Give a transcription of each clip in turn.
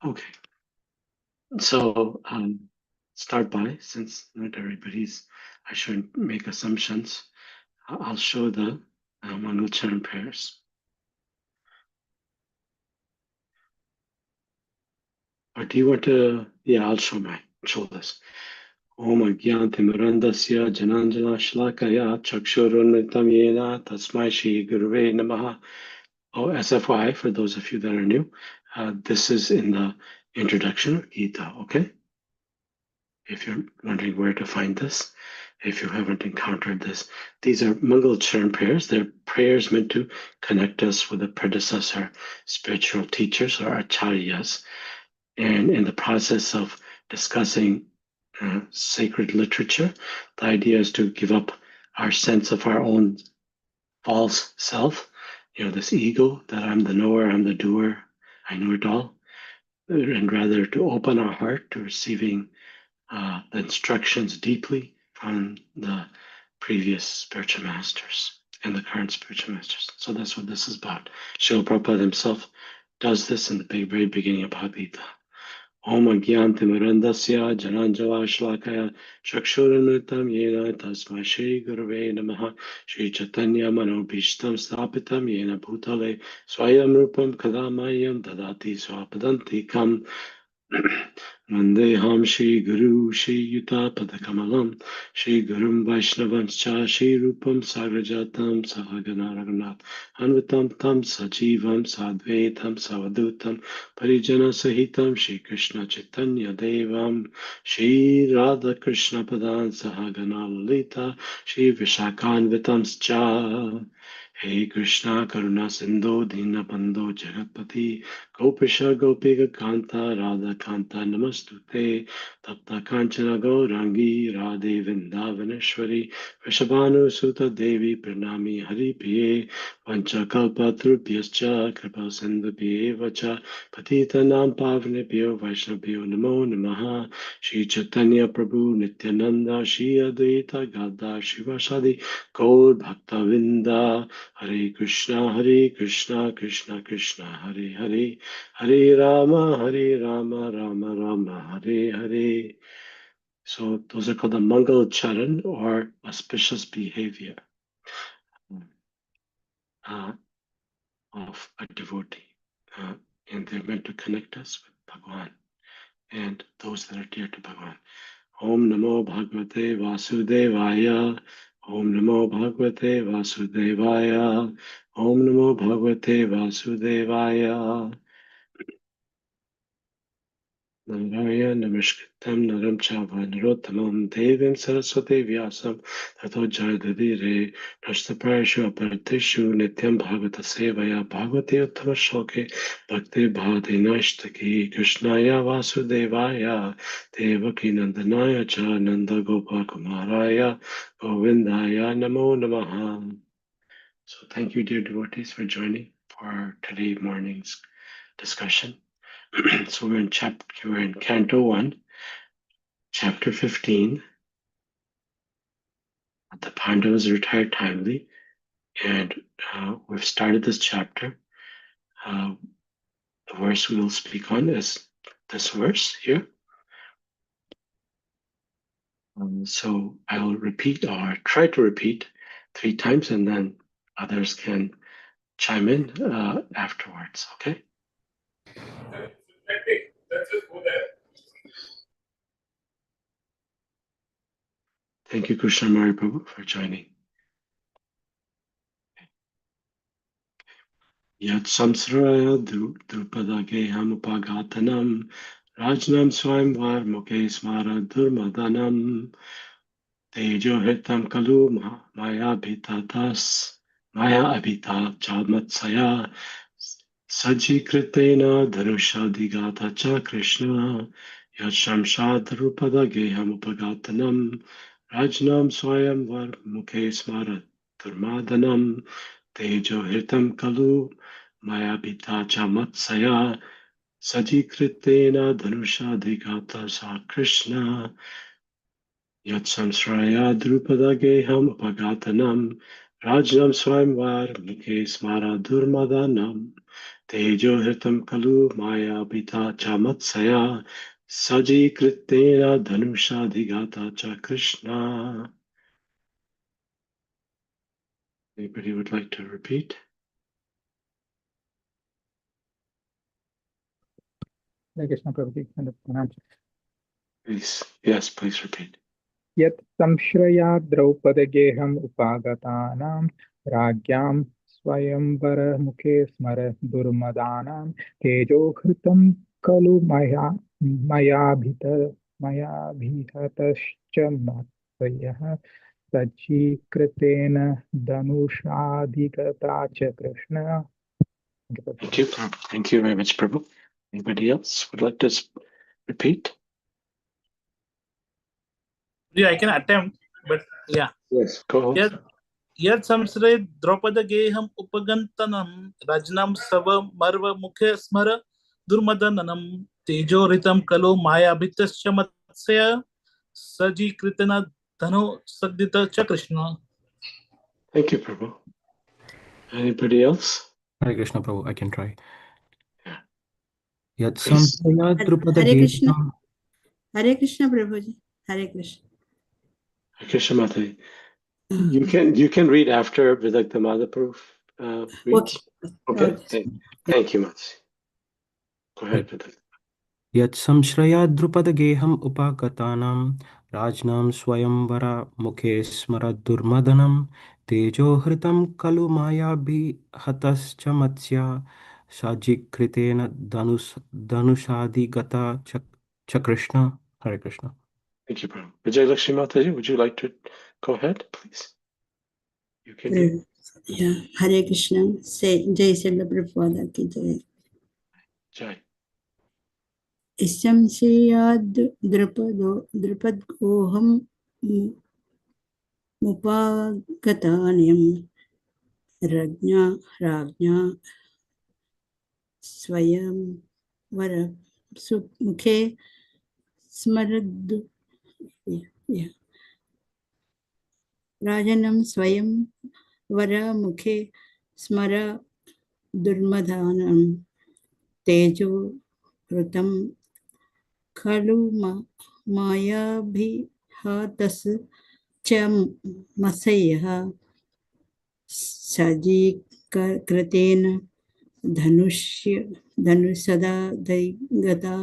Okay, so start by, since not everybody's, I shouldn't make assumptions. I'll show the Mangalcharan prayers. Or do you want to? Yeah, I'll show this. Om Agyantimirandasya Jananjana Shlakaya Chakshurunritam Yena Tasmai Shri Guruve Namaha. Oh, SFY, for those of you that are new, this is in the introduction of Gita, okay? If you're wondering where to find this, if you haven't encountered this, these are Mangal Charan prayers. They're prayers meant to connect us with the predecessor spiritual teachers or acharyas. And in the process of discussing sacred literature, the idea is to give up our sense of our own false self, this ego that I'm the knower, I'm the doer, I know it all, and rather to open our heart to receiving the instructions deeply from the previous spiritual masters and the current spiritual masters. So that's what this is about. Srila Prabhupada himself does this in the very beginning of Bhagavad Gita. Om Agyantimirandasya Jananjala Shlakaya Chakshurunritam Yena Tasmai Shri Gurave Namaha Shri Chaitanya Manobhishtam Stapitam Yena Bhutale Swayam Rupam Kadamayam Dadati Swapadantikam Vandeham Shri Guru Shri Yuta Padakamalam Shri Gurum Vaishnavanscha Shri Rupam Sagrajatam Sahagana Raghunath Anvitam Tam Sajivam Sadvaitam Savadutam Parijana Sahitam Shri Krishna Chaitanya Devam Shri Radha Krishna Padan Sahagana Lalita Shri Vishakanvitam Cha Hey Krishna Karuna Sindhu Dina Bandhu Jagatpati Gopisha Gopika Kanta Radha Kanta Namastute Tapta Kanchana Gaurangi Radhe Vrindavaneshwari Vrishabhanu Suta Devi Pranami Hari Priye Vanchakalpa Trupyascha Kripa Sindhubhye Vacha Patitanam Pavnebhyo Vaishnavbhyo Namo Namaha Shri Chaitanya Prabhu Nityananda Shri Advaita Gadda Shivasadi Gaur Bhakta Vinda Hare Krishna, Krishna Krishna, Hare Hare, Hare Rama, Rama Rama, Hare Hare. So those are called the Mangal Charan or auspicious behavior uh, of a devotee. And they're meant to connect us with Bhagwan and those that are dear to Bhagwan. Om Namo Bhagavate Vasudevaya. Om Namo Bhagavate Vasudevaya. Om Namo Bhagavate Vasudevaya. Narayana Namaskritam Naram Chava Narottamam Devim Saraswati Vyasam Tato Jayadadire Nashtaparashu Aparatishu Nityam Bhagavata Sevaya Bhagavati Uttama Shoke Bhakti Bhati Nashtaki Krishnaya Vasudevaya Devaki Nandanaya Cha Nanda Gopal Kumaraya Govindaya Namo Namaha. So thank you, dear devotees, for joining for today morning's discussion. So we're in Canto 1, Chapter 15. The Pandavas retired timely, and we've started this chapter. The verse we will speak on is this verse here. So I will repeat or try to repeat 3 times, and then others can chime in afterwards, okay? Thank you, Krishna Mari Prabhu, for joining. Yat samsraya drupada geham upagatanam rajnam swayamvar muke smara durmadanam tejo hitam kalu maya bhitatas maya abhita chamatsaya sajikritena dharusha digata cha Krishna yat shamshad drupada geham upagatanam rajnam swayamvar muke smara durmadanam Tejo Hirtam Kalu Mayabhita Chamatsaya Sajikritena Dhanusha Digata Sa Krishna Yat Samsraya Drupada Geham Upagatanam Rajnam Swayamvar Mukhe Smara Durmadanam Tejo hritam kalu maya bita chamatsaya saji kritera dhanusha dhigata cha Krishna. Anybody would like to repeat? Hare Krishna Prabhuji. Please, yes, please repeat. Yat samshraya द्रौपदगेहम् उपागतानां राज्ञां स्वयंवर मुखे स्मर दुर्मदानां तेजोहृतं खलु मयाभिहतश्च मत्स्यः सज्जीकृतेन धनुषाधिगता च Krishna. Thank you. Thank you very much, Prabhu. Anybody else would like to repeat? Yeah, I can attempt, but yeah. Yes, go ahead. Yat samsre Draupada geham upagantanam rajnam sava marva mukhe smara durmadananam tejo ritam kalo maya bhitascha matsya saji kritana dhano sagdita cha Krishna. Thank you, Prabhu. Anybody else? Hare Krishna Prabhu, I can try. Yeah. Yat Please. samsaya drupada Hare Krishna. geham. Hare Krishna Prabhuji. Hare Krishna. Hare Krishna Mataji. You can read after with like the Madhaprabhu reads. Okay. Thank you, Mataji. Go ahead, Vidal. Yat samshraya drupada geham upagatanam rajnam swayamvara mukhe smara durmadanam tejo hritam kalu maya bhi hatascha matsya sajikritena dhanushadi gata cha Krishna. Hare Krishna. Thank you, Prabhu. Vijay Lakshmi Mataji, would you like to go ahead, please? You can do. Yeah. Hare Krishna. Say Jai Srila Prabhupada ki Jai. Jai. Ishamsiyad drupadoham mupagatanim rajna swayam vara mukhe smarad rajanam swayam vara mukhe smara durmadhanam tejo hrutam खलु मायाभिहतस् च मत्स्यः सजीकृतेन धनुषदा दैगता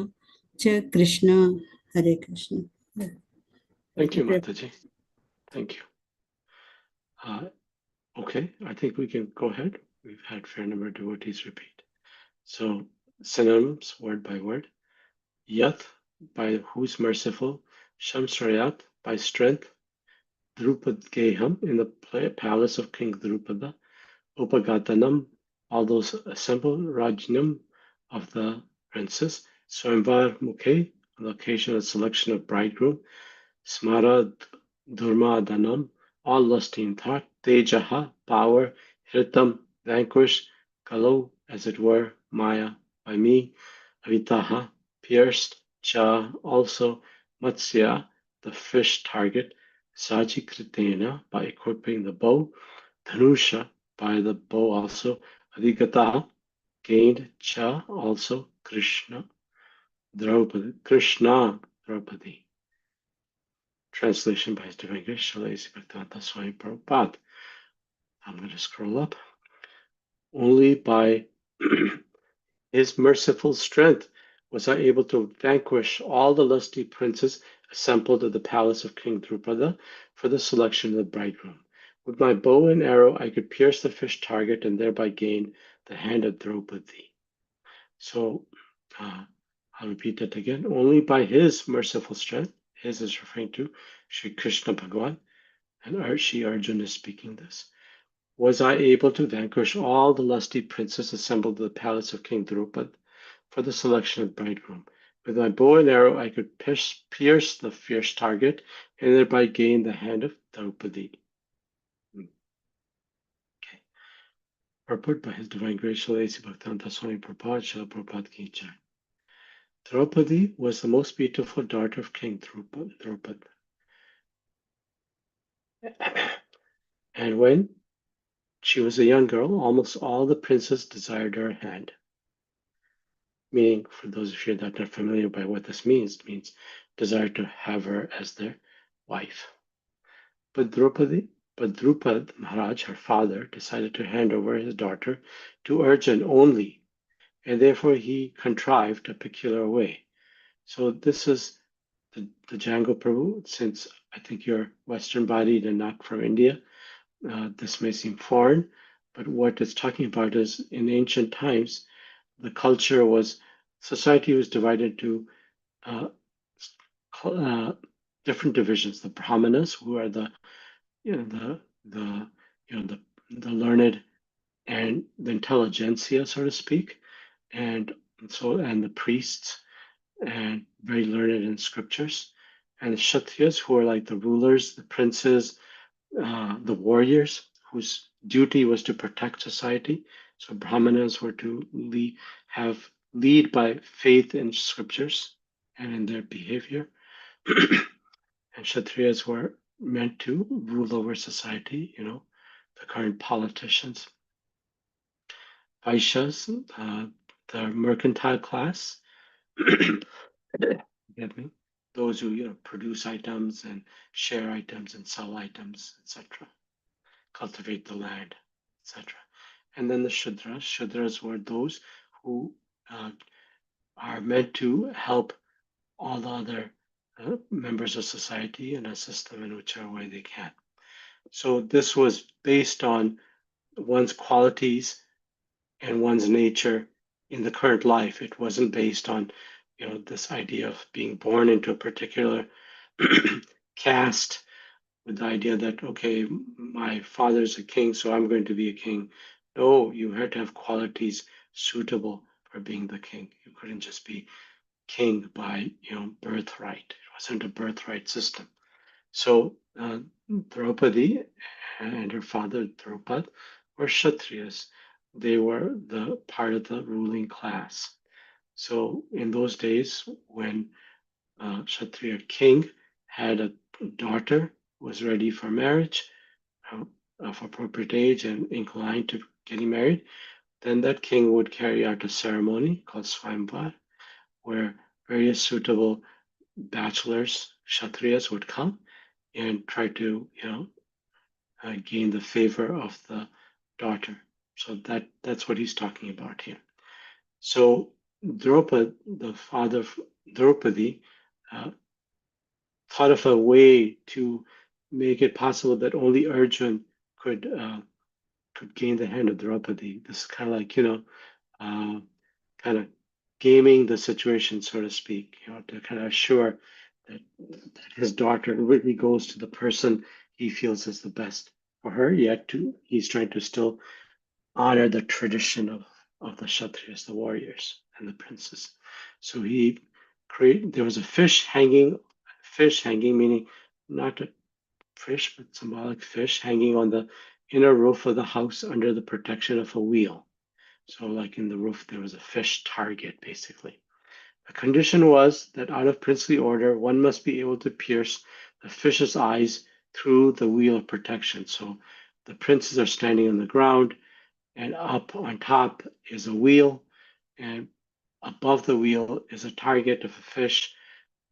च Krishna. Hare Krishna. Thank you, Mataji. Thank you. Okay, I think we can go ahead. We've had fair number of devotees repeat. So synonyms, word by word. Yat, by who's merciful. Shamsrayat, by strength. Drupad Geham, in the palace of King Drupada. Upagatanam, all those assembled. Rajnam, of the princess. Swayamvar Mukhe, on the occasion of selection of bridegroom. Smara Durmadanam, all lusty in thought. Tejaha, power. Hritam, vanquish. Kalo, as it were. Maya, by me. Avitaha, pierced. Cha, also. Matsya, the fish target. Sajikritena, by equipping the bow. Dhanusha, by the bow also. Adhigataha, gained. Cha, also. Krishna, Draupadi. Krishna, Draupadi. Translation by His Divine Grace, Srila Bhaktivedanta Swami Prabhupada. I'm going to scroll up. Only by His merciful strength was I able to vanquish all the lusty princes assembled at the palace of King Drupada for the selection of the bridegroom. With my bow and arrow, I could pierce the fish target and thereby gain the hand of Draupadi. So, I'll repeat that again. Only by His merciful strength, His is referring to Sri Krishna Bhagavan, and Sri Arjuna is speaking this. Was I able to vanquish all the lusty princes assembled at the palace of King Drupad for the selection of bridegroom? With my bow and arrow, I could pierce the fierce target and thereby gain the hand of Draupadi. Okay. Purport by His Divine Grace, Srila Bhaktivedanta Swami Prabhupada, Srila Prabhupada Ki Jai. Draupadi was the most beautiful daughter of King Drupad. And when she was a young girl, almost all the princes desired her hand. meaning for those of you that are familiar by what this means, it means desire to have her as their wife. But Drupad Maharaj, her father, decided to hand over his daughter to Arjun only, and therefore he contrived a peculiar way. So this is the Django Prabhu. Since I think you're Western-bodied and not from India, this may seem foreign, but what it's talking about is in ancient times, the culture was, society was divided into uh, different divisions. The Brahmanas, who are the you know the you know the learned and the intelligentsia, so to speak, and the priests and very learned in scriptures, and the Kshatriyas, who are like the rulers, the princes, the warriors, whose duty was to protect society. So Brahmanas were to lead by faith in scriptures and in their behavior, and Kshatriyas were meant to rule over society. The current politicians. Vaishyas, the mercantile class. Get me? Those who produce items and share items and sell items, etc. Cultivate the land, etc. And then the Shudras. Shudras were those who are meant to help all the other members of society and assist them in whichever way they can. So this was based on one's qualities and one's nature in the current life. It wasn't based on, this idea of being born into a particular caste with the idea that, okay, my father's a king, so I'm going to be a king. No, you had to have qualities suitable for being the king. You couldn't just be king by, birthright. It wasn't a birthright system. So Draupadi and her father Draupad were Kshatriyas. They were the part of the ruling class. So in those days, when Kshatriya king had a daughter who was ready for marriage, of appropriate age and inclined to getting married, then that king would carry out a ceremony called Swayamvar, where various suitable bachelors, Kshatriyas, would come and try to, gain the favor of the daughter. So that's what he's talking about here. So Draupad, the father of Draupadi, thought of a way to make it possible that only Arjun could gain the hand of Draupadi. This is kind of like kind of gaming the situation, so to speak, to kind of assure that his daughter really goes to the person he feels is the best for her. Yet he's trying to still honor the tradition of the Kshatriyas, the warriors, and the princes. So there was a fish hanging, meaning not a fish, but symbolic fish hanging on the inner roof of the house under the protection of a wheel. So like in the roof, there was a fish target, basically. The condition was that out of princely order, one must be able to pierce the fish's eyes through the wheel of protection. So the princes are standing on the ground, and up on top is a wheel, and above the wheel is a target of a fish,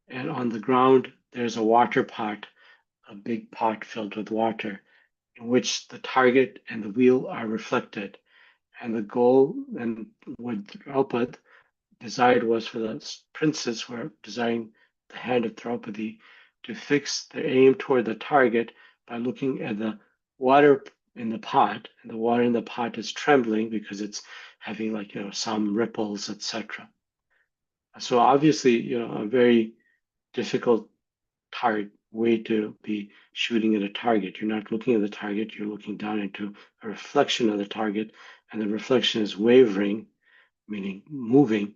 and on the ground there's a water pot, a big pot filled with water, in which the target and the wheel are reflected. And the goal, and what Draupad desired, was for the princes who are desiring the hand of Draupadi to fix their aim toward the target by looking at the water in the pot, and the water in the pot is trembling because it's having some ripples, etc. So obviously, a very difficult way to be shooting at a target. You're not looking at the target, you're looking down into a reflection of the target, and the reflection is wavering, meaning moving.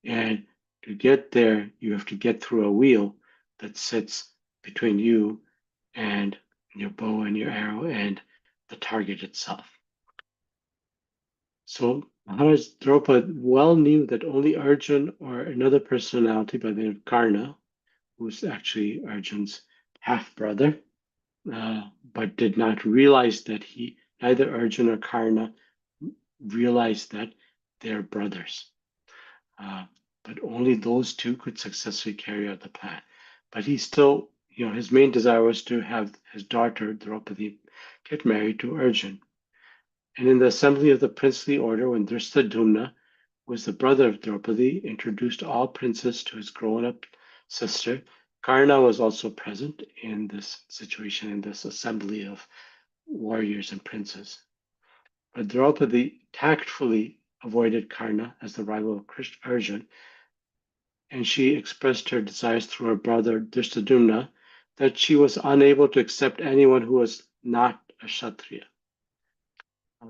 And to get there, you have to get through a wheel that sits between you and your bow and your arrow and the target itself. So Maharaj Draupad well knew that only Arjun or another personality by the name of Karna, who's actually Arjun's half brother, but did not realize that neither Arjun or Karna realized that they're brothers. but only those two could successfully carry out the plan. But he still, his main desire was to have his daughter Draupadi get married to Arjun. And in the assembly of the princely order, when Drishtadyumna was the brother of Draupadi, introduced all princes to his grown-up sister, Karna was also present in this situation, in this assembly of warriors and princes. But Draupadi tactfully avoided Karna as the rival of Arjun, and she expressed her desires through her brother Drishtadyumna that she was unable to accept anyone who was not a Kshatriya.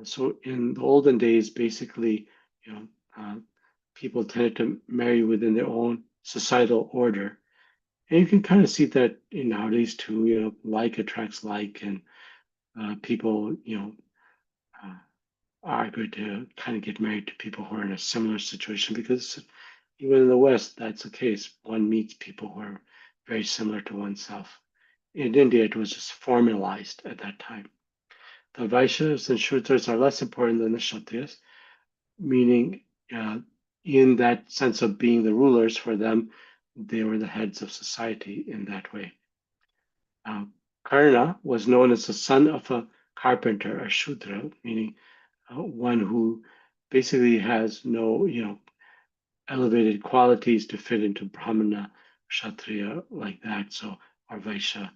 So in the olden days, basically, people tended to marry within their own societal order. And you can kind of see that nowadays too, like attracts like, and people, are going to kind of get married to people who are in a similar situation, because even in the West, that's the case. One meets people who are very similar to oneself. In India, it was just formalized at that time. The Vaishyas and Shudras are less important than the Kshatriyas, meaning in that sense of being the rulers, for them, they were the heads of society in that way. Karna was known as the son of a carpenter, a Shudra, meaning one who basically has no, elevated qualities to fit into Brahmana, Kshatriya, like that, so or Vaishya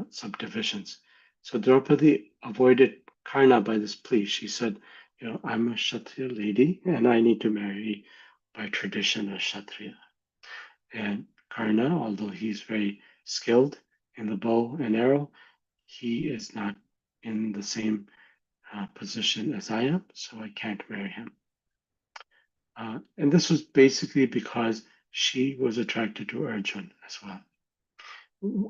subdivisions. So Draupadi avoided Karna by this plea. She said, I'm a Kshatriya lady and I need to marry by tradition a Kshatriya. And Karna, although he's very skilled in the bow and arrow, he is not in the same position as I am, so I can't marry him. And this was basically because she was attracted to Arjun as well.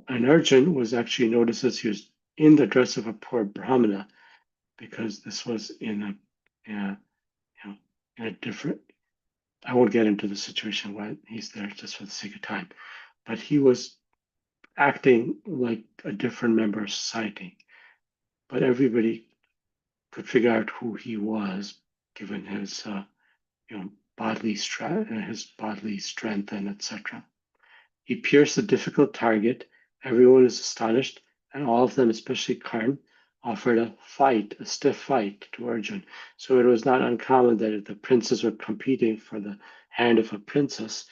And Arjun was actually noticed as he was in the dress of a poor Brahmana, because this was in a different. I won't get into the situation why he's there just for the sake of time, but he was acting like a different member of society. But everybody could figure out who he was, given his bodily strength and etc. He pierced a difficult target. Everyone is astonished, and all of them, especially Karn, offered a stiff fight to Arjun. So it was not uncommon that if the princes were competing for the hand of a princess,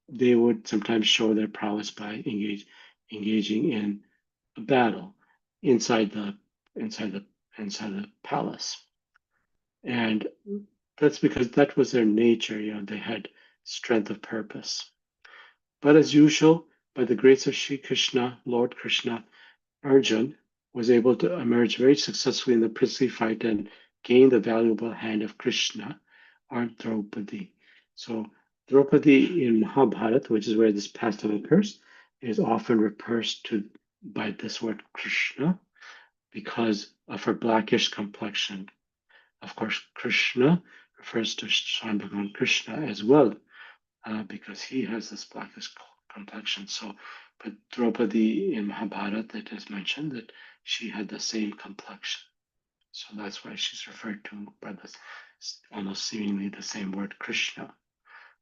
they would sometimes show their prowess by engaging in a battle inside the palace. And that's because that was their nature. They had strength of purpose. But as usual, by the grace of Sri Krishna, Lord Krishna, Arjun was able to emerge very successfully in the princely fight and gain the valuable hand of Krishna, or Draupadi. So Draupadi in Mahabharata, which is where this pastime occurs, is often referred to by this word Krishna because of her blackish complexion. Of course, Krishna refers to Swami Bhagavan Krishna as well, because he has this blackish complexion. So, but Draupadi in Mahabharata, it is mentioned that she had the same complexion. So that's why she's referred to by this almost seemingly the same word, Krishna.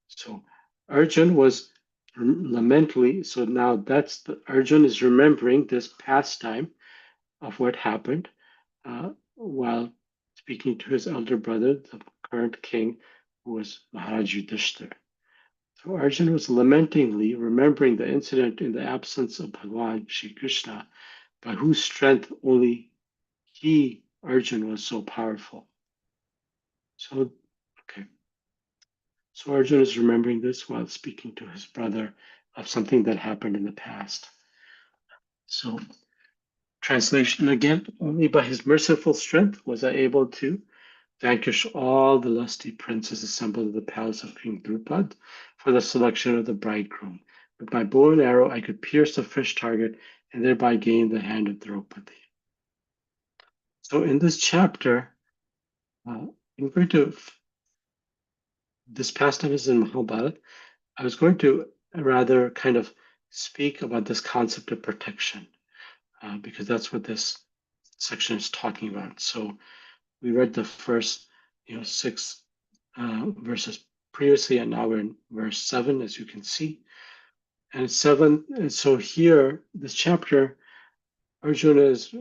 So Arjun was lamentably, so now Arjun is remembering this pastime of what happened while speaking to his elder brother, the current king, who was Maharaj Yudhishthir. So Arjun was lamentingly remembering the incident in the absence of Bhagavan Shri Krishna, by whose strength only he, Arjun, was so powerful. So Arjun is remembering this while speaking to his brother of something that happened in the past. So, translation again, only by his merciful strength was I able to vanquish all the lusty princes assembled at the palace of King Drupad for the selection of the bridegroom. With my bow and arrow, I could pierce a fish target and thereby gain the hand of Draupadi. So in this chapter, this pastime is in Mahabharata. I was going to rather kind of speak about this concept of protection, because that's what this section is talking about. So we read the first, 6 verses previously, and now we're in verse 7, as you can see. And 7, and so here, this chapter, Arjuna is,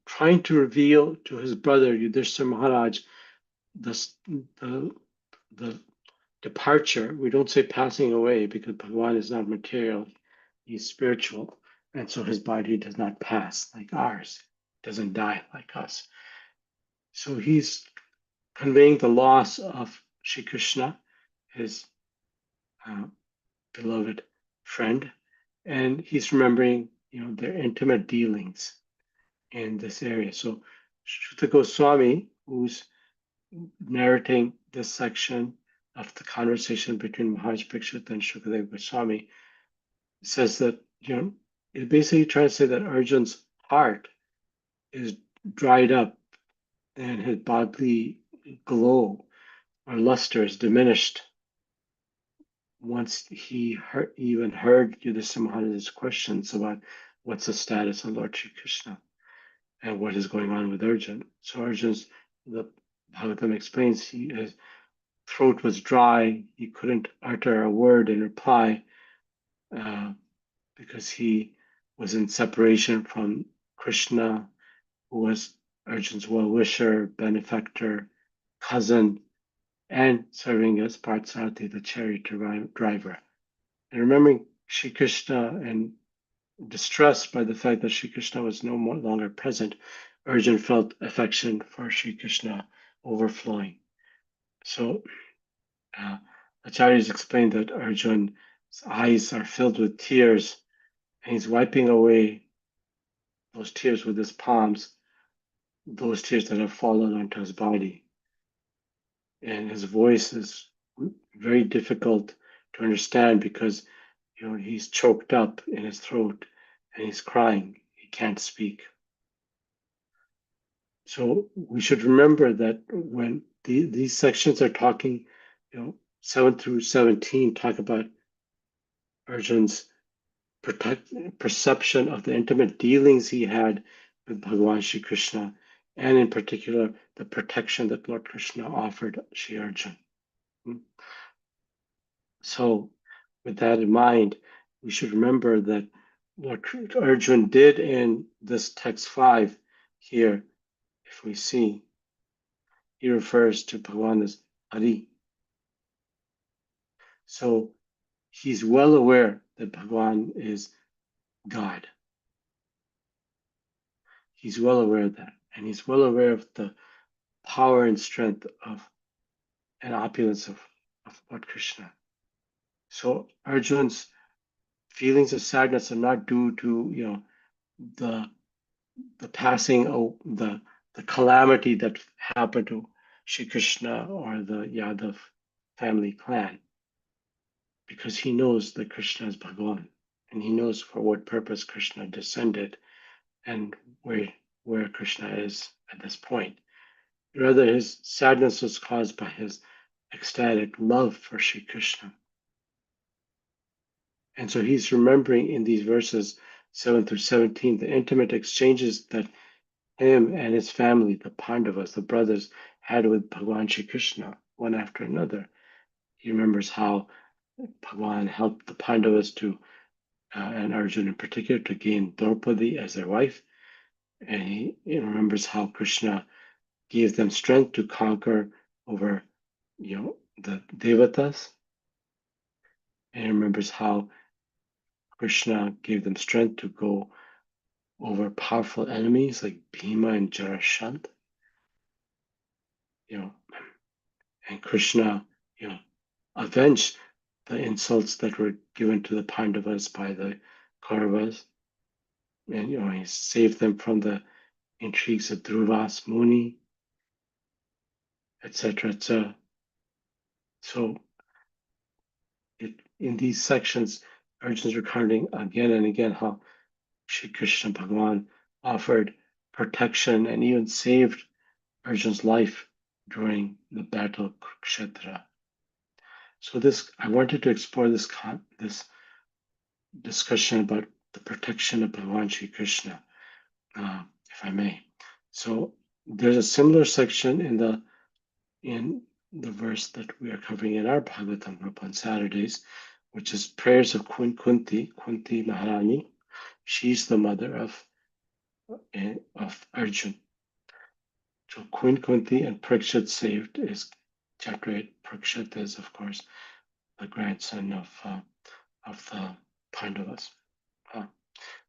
trying to reveal to his brother Yudhishthira Maharaj the departure. We don't say passing away because Bhagavan is not material, he's spiritual. And so his body does not pass like ours, doesn't die like us. So he's conveying the loss of Shri Krishna, his beloved friend, and he's remembering, their intimate dealings in this area. So Shuta Goswami, who's narrating this section of the conversation between Maharaj Parikshit and Shukadeva Goswami, says that, it basically tries to say that Arjun's heart is dried up and his bodily glow or luster is diminished once he even heard Yudhishthira Maharaj's questions about what's the status of Lord Shri Krishna and what is going on with Arjun. So the Bhagavatam explains, his throat was dry, he couldn't utter a word in reply because he was in separation from Krishna, who was Arjun's well-wisher, benefactor, cousin, and serving as Parthasarathi, the chariot driver. And remembering Shri Krishna and distressed by the fact that Shri Krishna was no longer present, Arjun felt affection for Shri Krishna overflowing. So Acharyas explained that Arjun's eyes are filled with tears, and he's wiping away those tears with his palms, those tears that have fallen onto his body. And his voice is very difficult to understand because he's choked up in his throat and he's crying. He can't speak. So we should remember that when these sections are talking, 7 through 17 talk about Arjun's perception of the intimate dealings he had with Bhagavan Shri Krishna, and in particular, the protection that Lord Krishna offered Shri Arjun. So with that in mind, we should remember that what Arjun did in this text 5 here, if we see, he refers to Bhagavan as Hari. So he's well aware that Bhagavan is God. He's well aware of that. And he's well aware of the power and strength of and opulence of Lord Krishna. So Arjun's feelings of sadness are not due to, the passing of the calamity that happened to Shri Krishna or the Yadav family clan, because he knows that Krishna is Bhagavan, and he knows for what purpose Krishna descended and where Krishna is at this point. Rather, his sadness was caused by his ecstatic love for Shri Krishna. And so he's remembering in these verses 7 through 17 the intimate exchanges that him and his family, the Pandavas, the brothers, had with Bhagavan Shri Krishna, one after another. He remembers how Bhagavan helped the Pandavas to, and Arjuna in particular, to gain Draupadi as their wife. And he remembers how Krishna gave them strength to conquer over, the Devatas. And he remembers how Krishna gave them strength to go over powerful enemies like Bhima and Jarasandha. And Krishna, avenged the insults that were given to the Pandavas by the Kauravas. And, he saved them from the intrigues of Dhruvas Muni, etc., etc. So in these sections, Arjuna is recounting again and again how Shri Krishna Bhagavan offered protection and even saved Arjuna's life during the battle of Kurukshetra. So I wanted to explore this discussion about the protection of Bhagavan Shri Krishna, if I may. So there's a similar section in the verse that we are covering in our Bhagavatam group on Saturdays, which is prayers of Kunti Maharani. She's the mother of Arjun. So Kunti and Parikshit saved is chapter 8. Parikshit is, of course, the grandson of the Pandavas.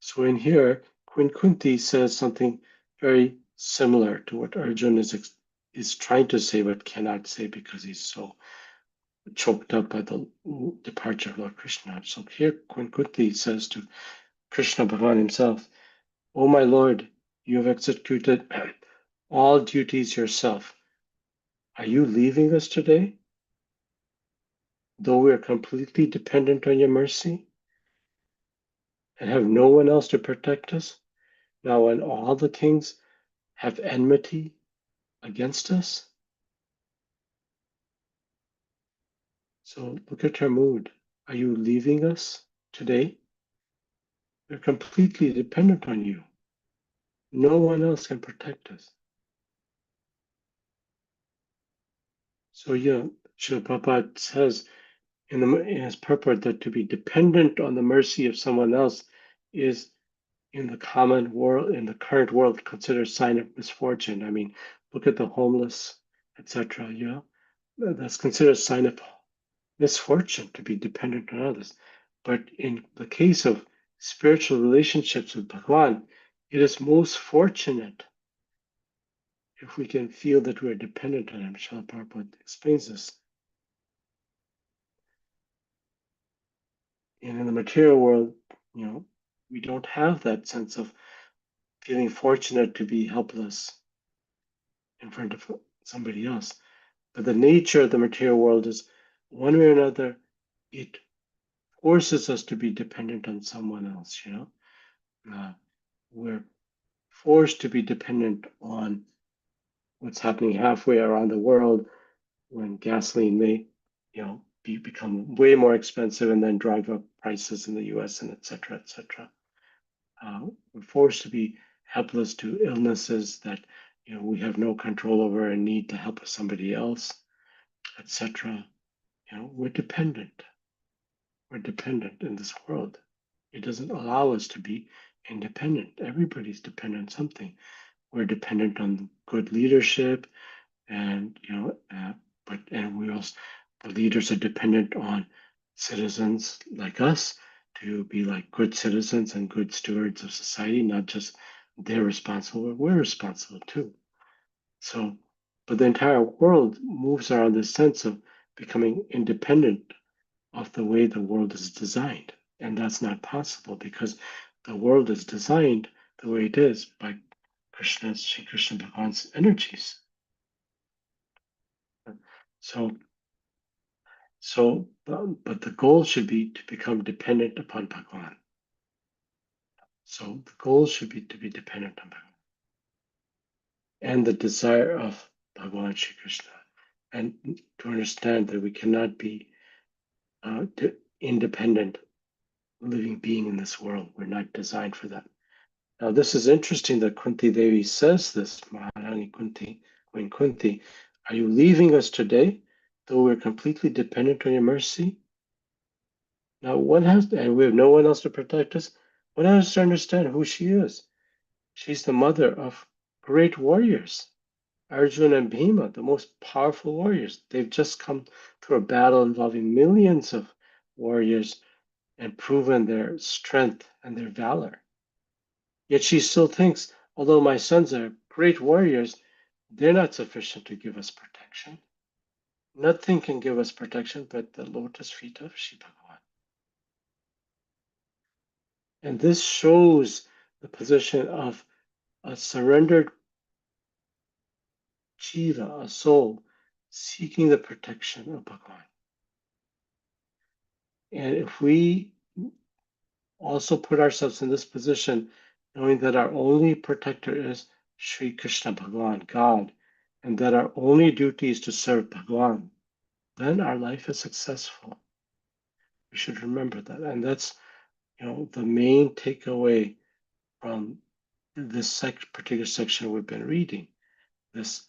So in here, Kunti says something very similar to what Arjun is trying to say but cannot say because he's so choked up by the departure of Lord Krishna. So here Kunti says to Krishna Bhagavan himself, "O my Lord, you have executed all duties yourself. Are you leaving us today, though we are completely dependent on your mercy and have no one else to protect us? Now when all the kings have enmity against us?" So look at her mood. Are you leaving us today? We're completely dependent on you. No one else can protect us. So yeah, Srila Prabhupada says in his purport that to be dependent on the mercy of someone else is in the common world, in the current world, considered a sign of misfortune. I mean, look at the homeless, etc. You know, that's considered a sign of misfortune to be dependent on others. But in the case of spiritual relationships with Bhagwan, it is most fortunate if we can feel that we're dependent on him. Srila Prabhupada explains this. And in the material world, you know, we don't have that sense of feeling fortunate to be helpless in front of somebody else. But the nature of the material world is one way or another, it forces us to be dependent on someone else, you know. We're forced to be dependent on what's happening halfway around the world when gasoline may, you know, become way more expensive and then drive up prices in the US and et cetera, et cetera. We're forced to be helpless to illnesses that, you know, we have no control over and need the help of somebody else, etc. You know, we're dependent. We're dependent in this world. It doesn't allow us to be independent. Everybody's dependent on something. We're dependent on good leadership, and you know, and we also, the leaders are dependent on citizens like us to be like good citizens and good stewards of society. Not just they're responsible, but we're responsible too. So, but the entire world moves around this sense of becoming independent of the way the world is designed. And that's not possible because the world is designed the way it is by Sri Krishna Bhagavan's energies. So, but the goal should be to become dependent upon Bhagavan. So the goal should be to be dependent on Bhagavan. And the desire of Bhagavan Shri Krishna. And to understand that we cannot be independent living being in this world. We're not designed for that. Now, this is interesting that Kunti Devi says this, Maharani Kunti, Queen Kunti, are you leaving us today, though we're completely dependent on your mercy? Now, and we have no one else to protect us. One has to understand who she is. She's the mother of great warriors, Arjuna and Bhima, the most powerful warriors. They've just come through a battle involving millions of warriors and proven their strength and their valor. Yet she still thinks, although my sons are great warriors, they're not sufficient to give us protection. Nothing can give us protection but the lotus feet of Shri Bhagavan. And this shows the position of a surrendered jiva, a soul, seeking the protection of Bhagavan. And if we also put ourselves in this position, knowing that our only protector is Sri Krishna Bhagavan, God, and that our only duty is to serve Bhagavan, then our life is successful. We should remember that. And that's, you know, the main takeaway from this particular section we've been reading, this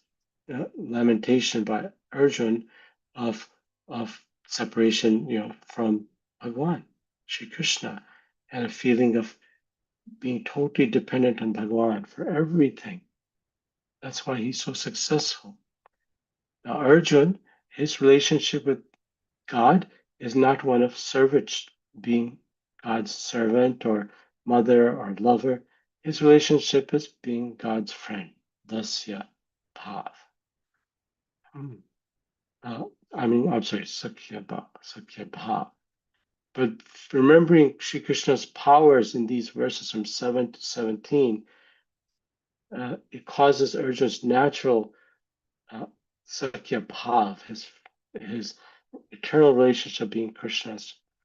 lamentation by Arjun of separation, from Bhagwan, Shri Krishna, and a feeling of being totally dependent on Bhagwan for everything. That's why he's so successful. Now, Arjun, his relationship with God is not one of service, being God's servant or mother or lover. His relationship is being God's friend, Dasya Bhav. I'm sorry, Sakya Bhav. But remembering Sri Krishna's powers in these verses from 7 to 17, it causes Arjun's natural Sakya Bhav, his eternal relationship being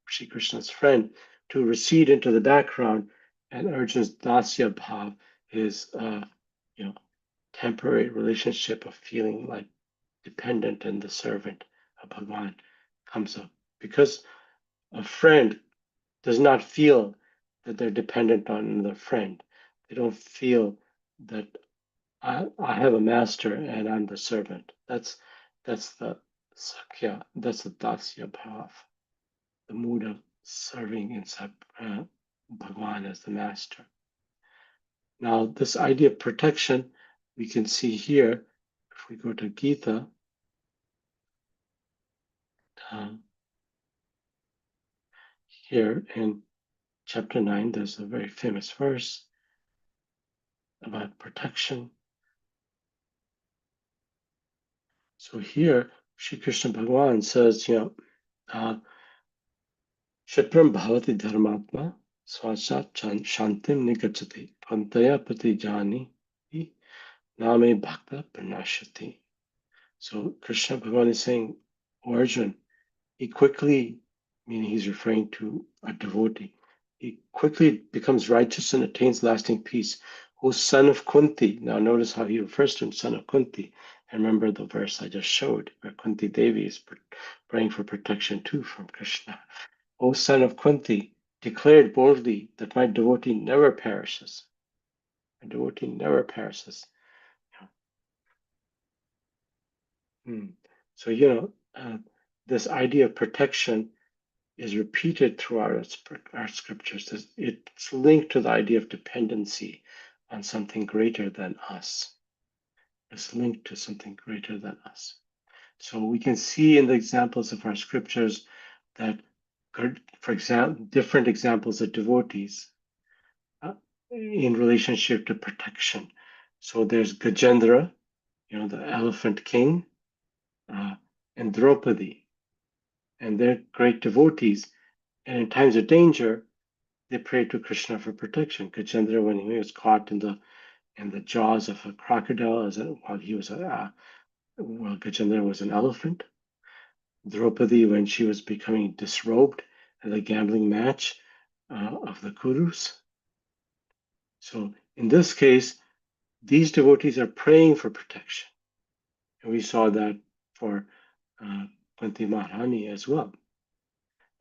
Sri Krishna's friend, to recede into the background, and Arjun's Dasya Bhav, his temporary relationship of feeling like dependent and the servant of Bhagwan, comes up. Because a friend does not feel that they're dependent on another friend. They don't feel that I have a master and I'm the servant. That's the Sakya, that's the Dasya Bhav, the mood of serving inside Bhagwan as the master. Now, this idea of protection, we can see here, if we go to Gita, here in chapter 9, there's a very famous verse about protection. So here, Shri Krishna Bhagwan says, Shatram bhavati dharmatma swasat shantim nigachati pantaya pati jani name bhakta pranashati. So Krishna Bhagwan is saying, Arjun, he quickly, meaning he's referring to a devotee, he quickly becomes righteous and attains lasting peace. O son of Kunti. Now notice how he refers to him, son of Kunti. And remember the verse I just showed, where Kunti Devi is praying for protection too from Krishna. O son of Kunti, declared boldly that my devotee never perishes. My devotee never perishes. So, this idea of protection is repeated throughout our scriptures. It's linked to the idea of dependency on something greater than us. It's linked to something greater than us. So we can see in the examples of our scriptures that, for example, different examples of devotees in relationship to protection. So there's Gajendra, the elephant king, and Draupadi, and they're great devotees. And in times of danger, they prayed to Krishna for protection. Gajendra, when he was caught in the jaws of a crocodile, while Gajendra was an elephant. Draupadi, when she was becoming disrobed at a gambling match of the Kurus. So in this case, these devotees are praying for protection. And we saw that for Kunti Maharani as well.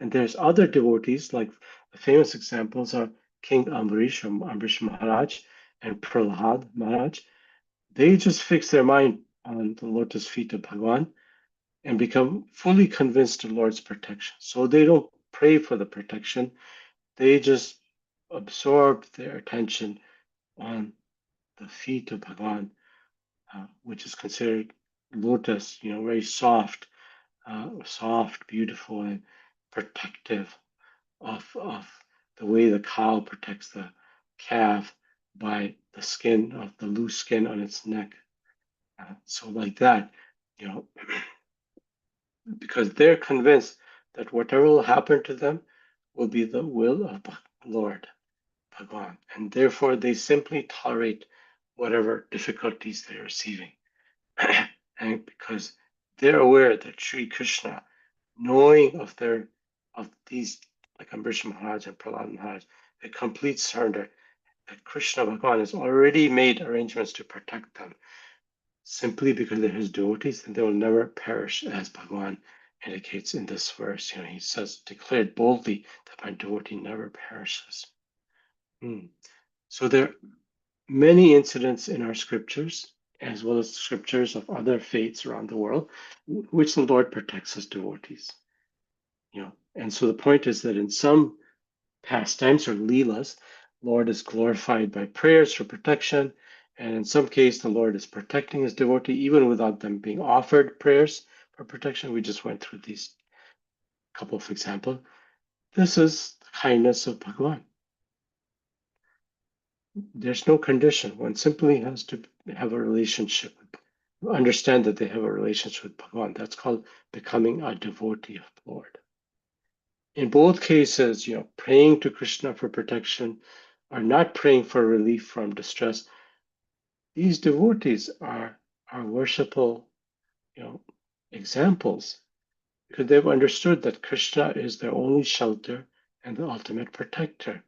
And there's other devotees, like the famous examples are King Amrish Maharaj and Prahlad Maharaj. They just fix their mind on the lotus feet of Bhagwan and become fully convinced of Lord's protection. So they don't pray for the protection. They just absorb their attention on the feet of Bhagwan, which is considered lotus, very soft, beautiful, and protective of the way the cow protects the calf by the skin of the loose skin on its neck. So like that, because they're convinced that whatever will happen to them will be the will of Lord Bhagwan, and therefore they simply tolerate whatever difficulties they're receiving. And because they're aware that Sri Krishna, knowing of these, like Ambrish Maharaj and Prahlad Maharaj, the complete surrender, that Krishna Bhagwan has already made arrangements to protect them simply because they're his devotees, and they will never perish, as Bhagwan indicates in this verse. He says, declared boldly that my devotee never perishes. So there are many incidents in our scriptures as well as scriptures of other faiths around the world, which the Lord protects his devotees. And so the point is that in some pastimes or leelas, Lord is glorified by prayers for protection, and in some case, the Lord is protecting his devotee even without them being offered prayers for protection. We just went through these couple of examples. This is the kindness of Bhagavan. There's no condition. One simply has to have a relationship, understand that they have a relationship with Bhagavan. That's called becoming a devotee of the Lord. In both cases, praying to Krishna for protection or not praying for relief from distress, these devotees are worshipful, examples, because they've understood that Krishna is their only shelter and the ultimate protector.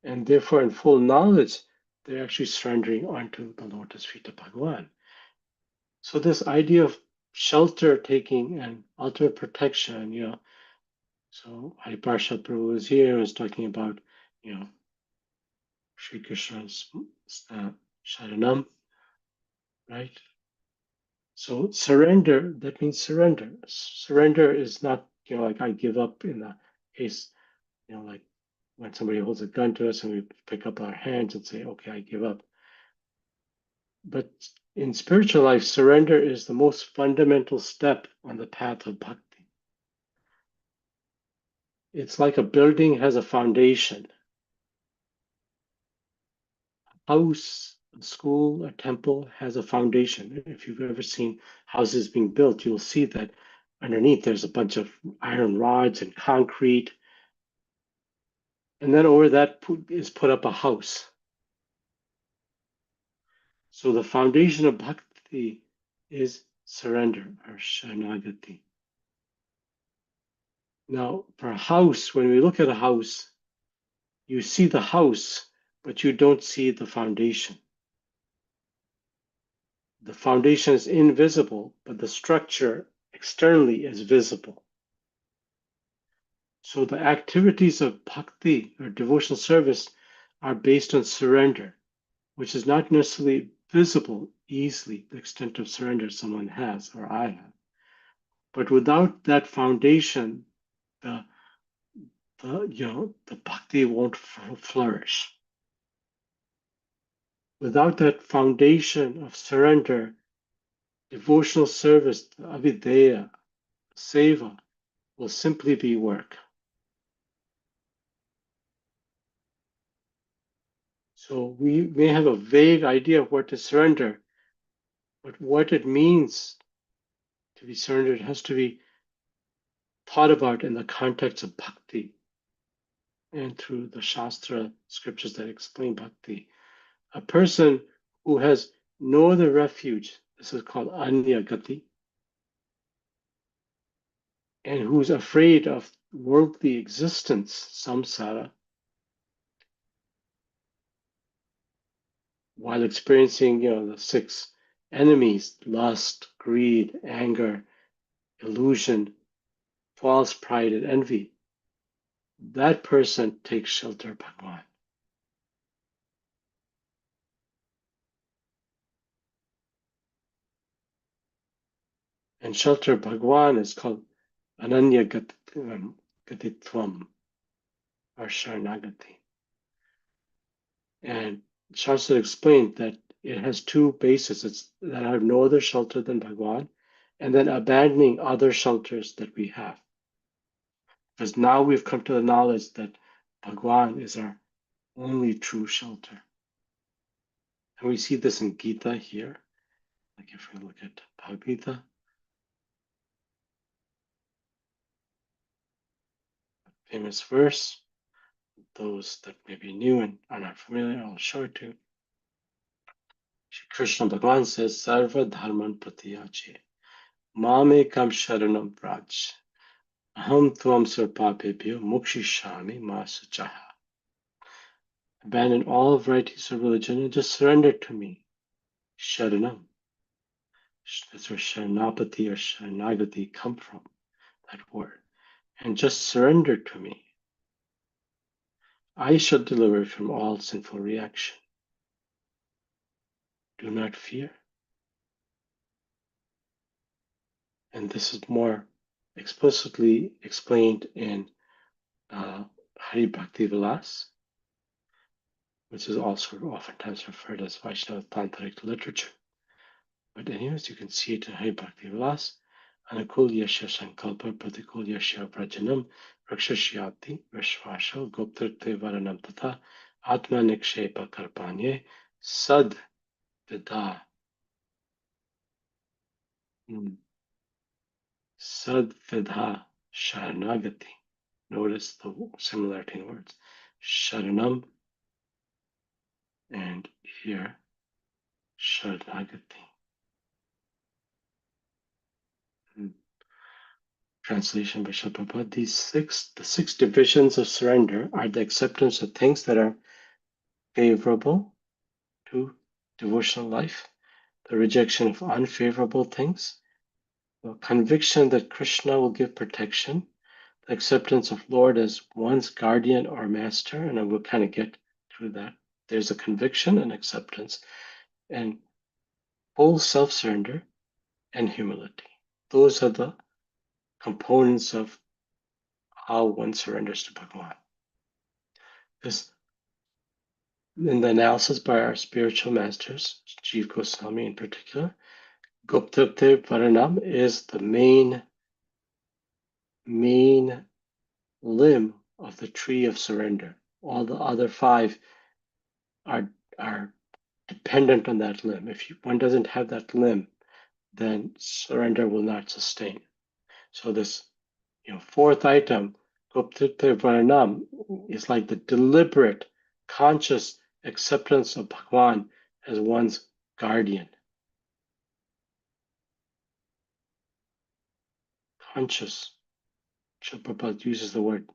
And therefore, in full knowledge, they're actually surrendering onto the lotus feet of Bhagavan. So this idea of shelter taking and ultimate protection, so Hariparsha Prabhu is here, is talking about, Sri Krishna's Sharanam, right? So surrender, that means surrender. Surrender is not, like I give up in the case, like when somebody holds a gun to us and we pick up our hands and say, okay, I give up. But in spiritual life, surrender is the most fundamental step on the path of bhakti. It's like a building has a foundation. A house, a school, a temple has a foundation. If you've ever seen houses being built, you'll see that underneath there's a bunch of iron rods and concrete. And then over that is put up a house. So the foundation of bhakti is surrender or sharanagati. Now, for a house, when we look at a house, you see the house, but you don't see the foundation. The foundation is invisible, but the structure externally is visible. So the activities of bhakti or devotional service are based on surrender, which is not necessarily visible easily, the extent of surrender someone has or I have. But without that foundation, the bhakti won't flourish. Without that foundation of surrender, devotional service, the avideya, seva, will simply be work. So we may have a vague idea of what to surrender, but what it means to be surrendered has to be thought about in the context of bhakti and through the Shastra scriptures that explain bhakti. A person who has no other refuge, this is called anya gati, and who's afraid of worldly existence, samsara, while experiencing, the six enemies, lust, greed, anger, illusion, false pride, and envy, that person takes shelter of Bhagavan. And shelter of Bhagavan is called Ananya Gatitvam or Sharanagati. And Shastra explained that it has two bases. It's that I have no other shelter than Bhagavan, and then abandoning other shelters that we have. Because now we've come to the knowledge that Bhagavan is our only true shelter. And we see this in Gita here. Like if we look at Bhagavad Gita, famous verse, those that may be new and are not familiar, I'll show it to you. Krishna Bhagavan says, Sarva Dharman Pratiyache, Mamekam Sharanam Praj, Aham Tvam Sarpapebhyo Mokshishami Masachaha. Abandon all varieties of religion and just surrender to me. Sharanam. That's where Sharanapati or Sharanagati come from, that word. And just surrender to me. I shall deliver from all sinful reaction. Do not fear. And this is more explicitly explained in Hari Bhakti Vilas, which is also oftentimes referred as Vaishnava Tantric literature. But anyways, you can see it in Hari Bhakti Vilas. Anukul Yasha Sankalpa Pratikul Yasha Prajanam Rakshashyati Vishvasha Goptirte Varanam Tata Atma Nikshepa Karpanye Sad Vida Sad Vida Sharanagati. Notice the similarity in words. Sharanam and here Sharanagati. Translation by Srila Prabhupada. The six divisions of surrender are the acceptance of things that are favorable to devotional life, the rejection of unfavorable things, the conviction that Krishna will give protection, the acceptance of Lord as one's guardian or master, and I will kind of get through that. There's a conviction and acceptance, and full self-surrender and humility. Those are the components of how one surrenders to Bhagavan. This, in the analysis by our spiritual masters, Jiva Goswami in particular, Goptapte Varanam is the main limb of the tree of surrender. All the other five are dependent on that limb. If one doesn't have that limb, then surrender will not sustain. So this, fourth item, Goptapte Varanam, is like the deliberate, conscious acceptance of Bhagwan as one's guardian. Conscious. Prabhupada uses the word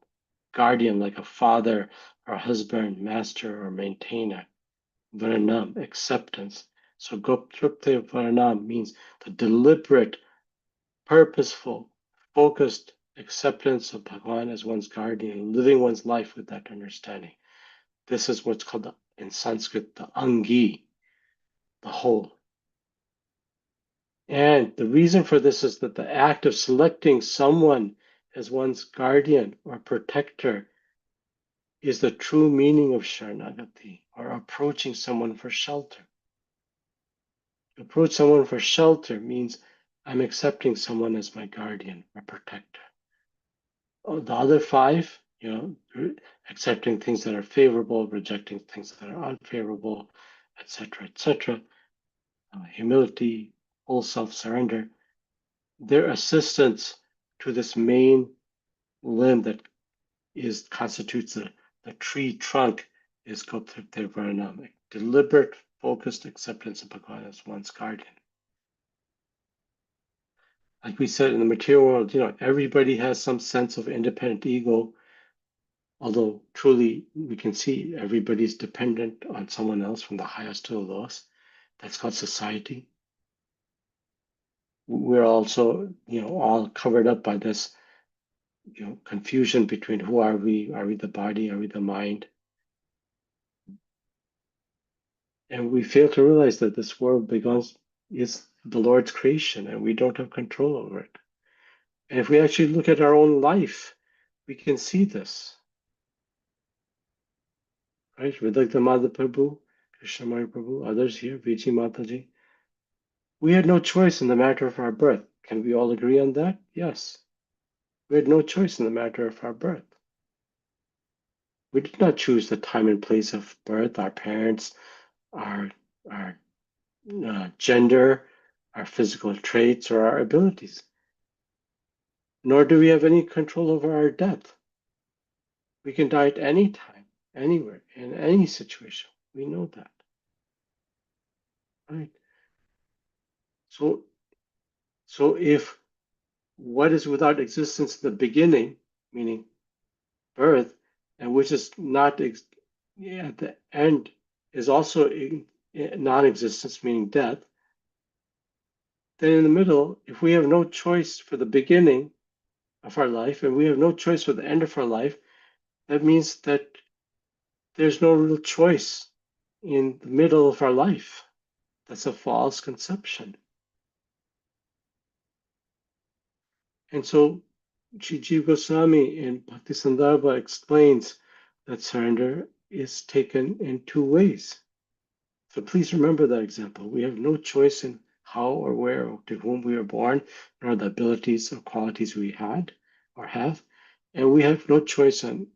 guardian like a father or a husband, master or maintainer. Varanam, acceptance. So Goptrupte Varanam means the deliberate, purposeful, focused acceptance of Bhagwan as one's guardian, living one's life with that understanding. This is what's called in Sanskrit the Angi, the whole. And the reason for this is that the act of selecting someone as one's guardian or protector is the true meaning of Sharanagati, or approaching someone for shelter. To approach someone for shelter means I'm accepting someone as my guardian or protector. The other five, accepting things that are favorable, rejecting things that are unfavorable, etc., etc., humility, full self-surrender, they're assistants to this main limb that constitutes the tree trunk is Goptripte Varanam, deliberate, focused acceptance of Bhagavan as one's guardian. Like we said, in the material world, everybody has some sense of independent ego, although truly we can see everybody's dependent on someone else from the highest to the lowest. That's called society. We're also, all covered up by this, confusion between who are we? Are we the body? Are we the mind? And we fail to realize that this world is the Lord's creation and we don't have control over it. And if we actually look at our own life, we can see this. Right? Vidagta Madha Prabhu, Krishnamaya Prabhu, others here, Viji Mataji. We had no choice in the matter of our birth. Can we all agree on that? Yes. We had no choice in the matter of our birth. We did not choose the time and place of birth, our parents, our gender, our physical traits, or our abilities. Nor do we have any control over our death. We can die at any time, anywhere, in any situation. We know that. Right? So if what is without existence in the beginning, meaning birth, and which is not at the end, is also in non-existence, meaning death, then in the middle, if we have no choice for the beginning of our life and we have no choice for the end of our life, that means that there's no real choice in the middle of our life. That's a false conception. And so Jiva Goswami in Bhakti Sandarbha explains that surrender is taken in two ways. So please remember that example. We have no choice in how or where or to whom we were born, nor the abilities or qualities we had or have. And we have no choice on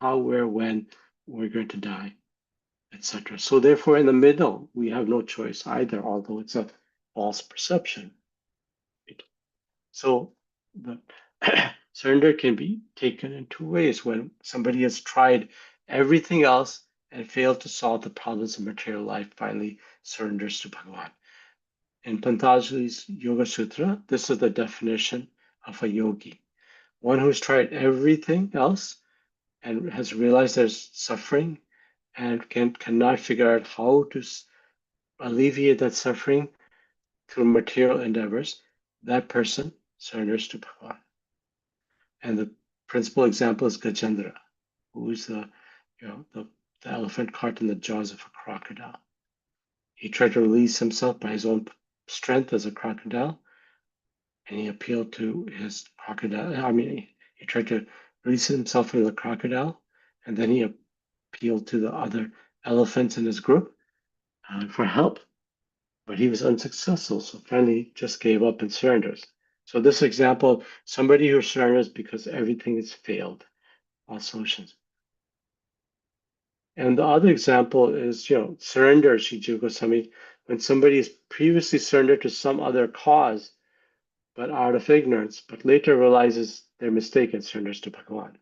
how, where, when we're going to die, etc. So therefore, in the middle, we have no choice either, although it's a false perception. Right? So the surrender can be taken in two ways. When somebody has tried everything else and failed to solve the problems of material life, finally surrenders to Bhagavan. In Patanjali's Yoga Sutra, this is the definition of a yogi. One who's tried everything else and has realized there's suffering and cannot figure out how to alleviate that suffering through material endeavors, that person surrenders to Bhagavan. And the principal example is Gajendra, who is the elephant caught in the jaws of a crocodile. He tried to release himself by his own strength as a crocodile, and he appealed to his crocodile. He tried to release himself from the crocodile, and then he appealed to the other elephants in his group for help. But he was unsuccessful, so finally he just gave up and surrenders. So this example, somebody who surrenders because everything has failed, all solutions. And the other example is, surrender, Shijuko Goswami, when somebody has previously surrendered to some other cause, but out of ignorance, but later realizes their mistake and surrenders to Bhagavan.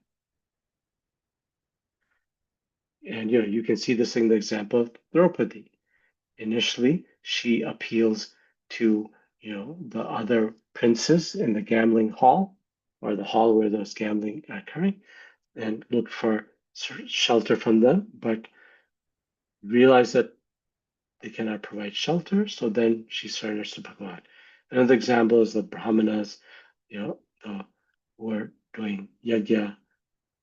And you can see this in the example of Draupadi. Initially, she appeals to the other princes in the gambling hall, or the hall where there's gambling occurring, and looked for shelter from them, but realized that they cannot provide shelter, so then she surrenders to Bhagavan. Another example is the Brahmanas, who were doing yajna,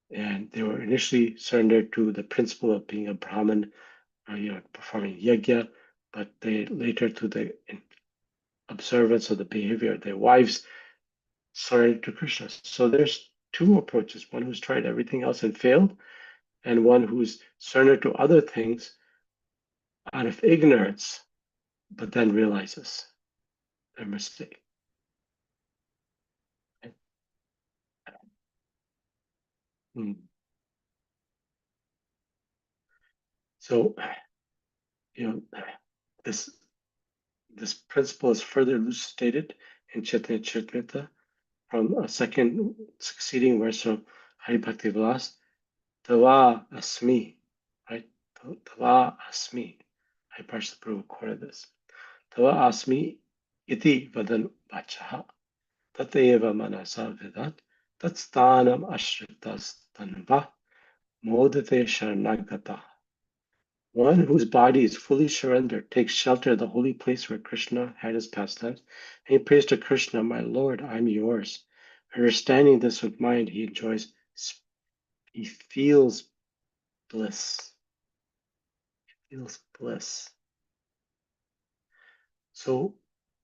and they were initially surrendered to the principle of being a Brahmin, performing yajna, but they later, to the observance of the behavior of their wives, surrendered to Krishna. So there's two approaches: one who's tried everything else and failed, and one who's surrendered to other things out of ignorance, but then realizes their mistake. So, this principle is further elucidated in Chaitanya Charitamrita from a second succeeding verse of Hari Bhakti Vilas, Tava Asmi, right? Tava Asmi. I Prabhupada Prabhu quoted this. Tava Asmi iti vadan vachaha tateva manasa vedat tatstanam ashritas tanva modate sharanagata. One whose body is fully surrendered takes shelter at the holy place where Krishna had his pastimes, and he prays to Krishna, "My Lord, I'm yours." Understanding this with mind, he feels bliss. He feels bliss. So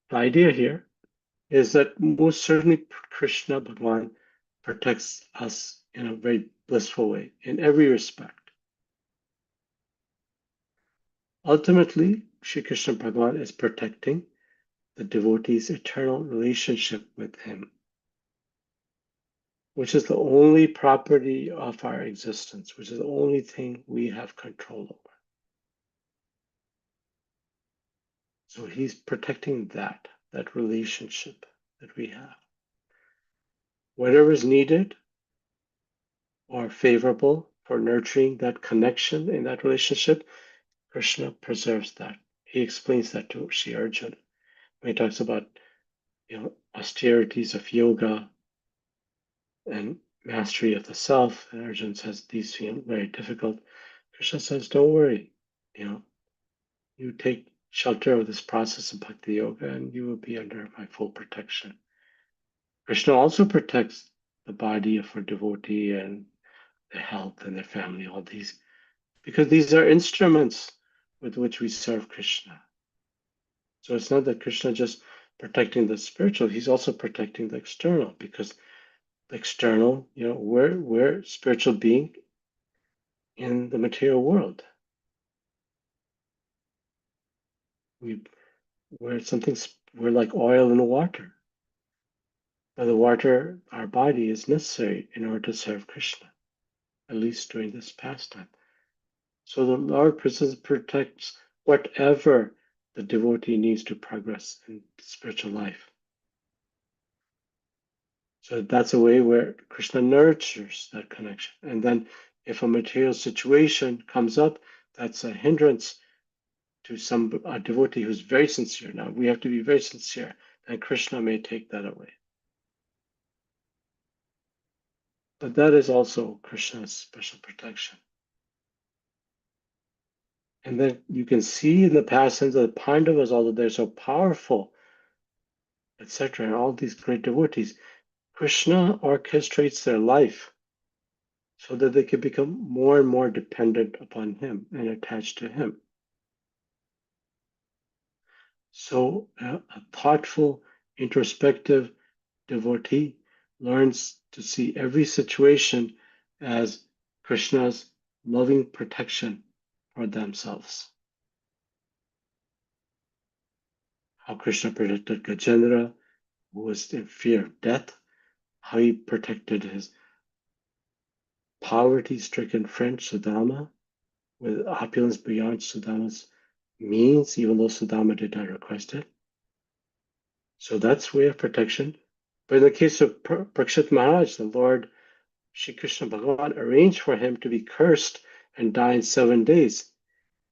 the idea here is that most certainly Krishna Bhagavan protects us in a very blissful way in every respect. Ultimately, Sri Krishna Bhagavan is protecting the devotee's eternal relationship with him, which is the only property of our existence, which is the only thing we have control over. So he's protecting that relationship that we have. Whatever is needed or favorable for nurturing that connection in that relationship, Krishna preserves that. He explains that to Sri Arjuna when he talks about austerities of yoga and mastery of the self. And Arjuna says these feel very difficult. Krishna says, don't worry, you take shelter of this process of bhakti yoga and you will be under my full protection. Krishna also protects the body of a devotee and their health and their family, all these, because these are instruments with which we serve Krishna. So it's not that Krishna just protecting the spiritual, he's also protecting the external, because the external, we're spiritual being in the material world. We're we're like oil in the water. But the water, our body, is necessary in order to serve Krishna, at least during this pastime. So the Lord protects whatever the devotee needs to progress in spiritual life. So that's a way where Krishna nurtures that connection. And then if a material situation comes up, that's a hindrance to a devotee who's very sincere. Now, we have to be very sincere, and Krishna may take that away. But that is also Krishna's special protection. And then you can see in the pastimes of the Pandavas, although they're so powerful, etc., and all these great devotees, Krishna orchestrates their life so that they can become more and more dependent upon him and attached to him. So a thoughtful, introspective devotee learns to see every situation as Krishna's loving protection for themselves. How Krishna protected Gajendra, who was in fear of death, how he protected his poverty-stricken friend Sudama with opulence beyond Sudama's means, even though Sudama did not request it. So that's way of protection. But in the case of Parikshit Maharaj, the Lord Shri Krishna Bhagavan arranged for him to be cursed and die in 7 days,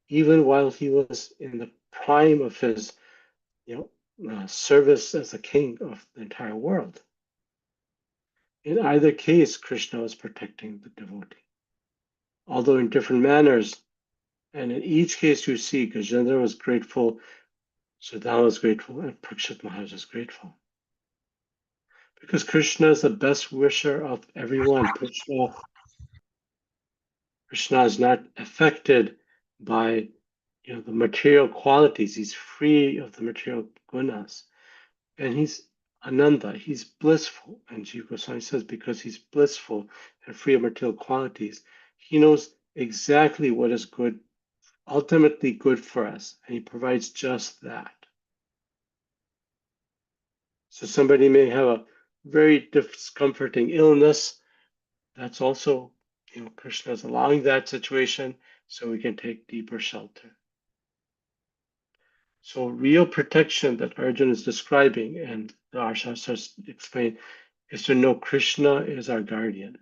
even while he was in the prime of his service as the king of the entire world. In either case, Krishna was protecting the devotee, although in different manners. And in each case, you see Gajendra was grateful, Sudama was grateful, and Parikshit Maharaj is grateful. Because Krishna is the best wisher of everyone. Krishna is not affected by the material qualities. He's free of the material gunas. And he's Ananda, he's blissful. And Jiva Goswami says, because he's blissful and free of material qualities, he knows exactly what is good, ultimately good for us. And he provides just that. So somebody may have a very discomforting illness. That's also, Krishna is allowing that situation so we can take deeper shelter. So real protection that Arjuna is describing, and the Shastras explain, is to know Krishna is our guardian.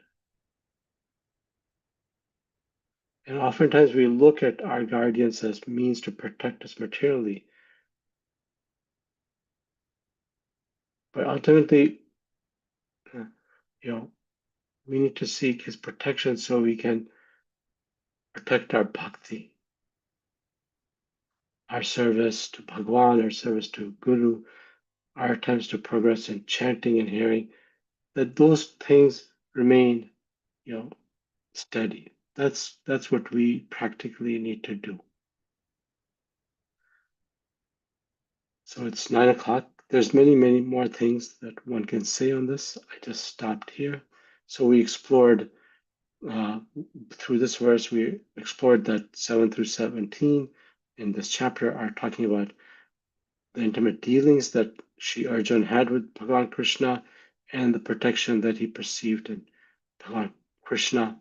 And oftentimes we look at our guardians as means to protect us materially. But ultimately, we need to seek his protection so we can protect our bhakti, our service to Bhagwan, our service to Guru, our attempts to progress in chanting and hearing, that those things remain, steady. That's what we practically need to do. So it's 9 o'clock. There's many, many more things that one can say on this. I just stopped here. So we explored through this verse, we explored that 7 through 17 in this chapter are talking about the intimate dealings that Sri Arjuna had with Bhagavan Krishna and the protection that he perceived in Bhagavan Krishna.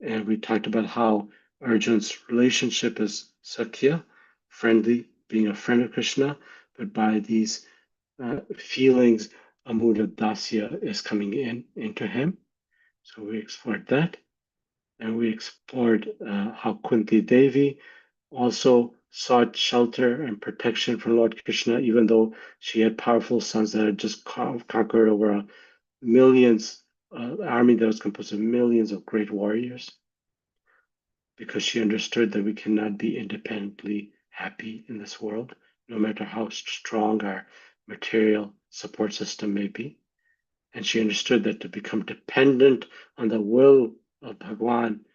And we talked about how Arjuna's relationship is Sakhya, friendly, being a friend of Krishna, but by these feelings, Amura Dasya is coming into him. So we explored that. And we explored how Kunti Devi also sought shelter and protection from Lord Krishna, even though she had powerful sons that had just conquered over a army that was composed of millions of great warriors, because she understood that we cannot be independently happy in this world, no matter how strong our material support system may be. And she understood that to become dependent on the will of Bhagwan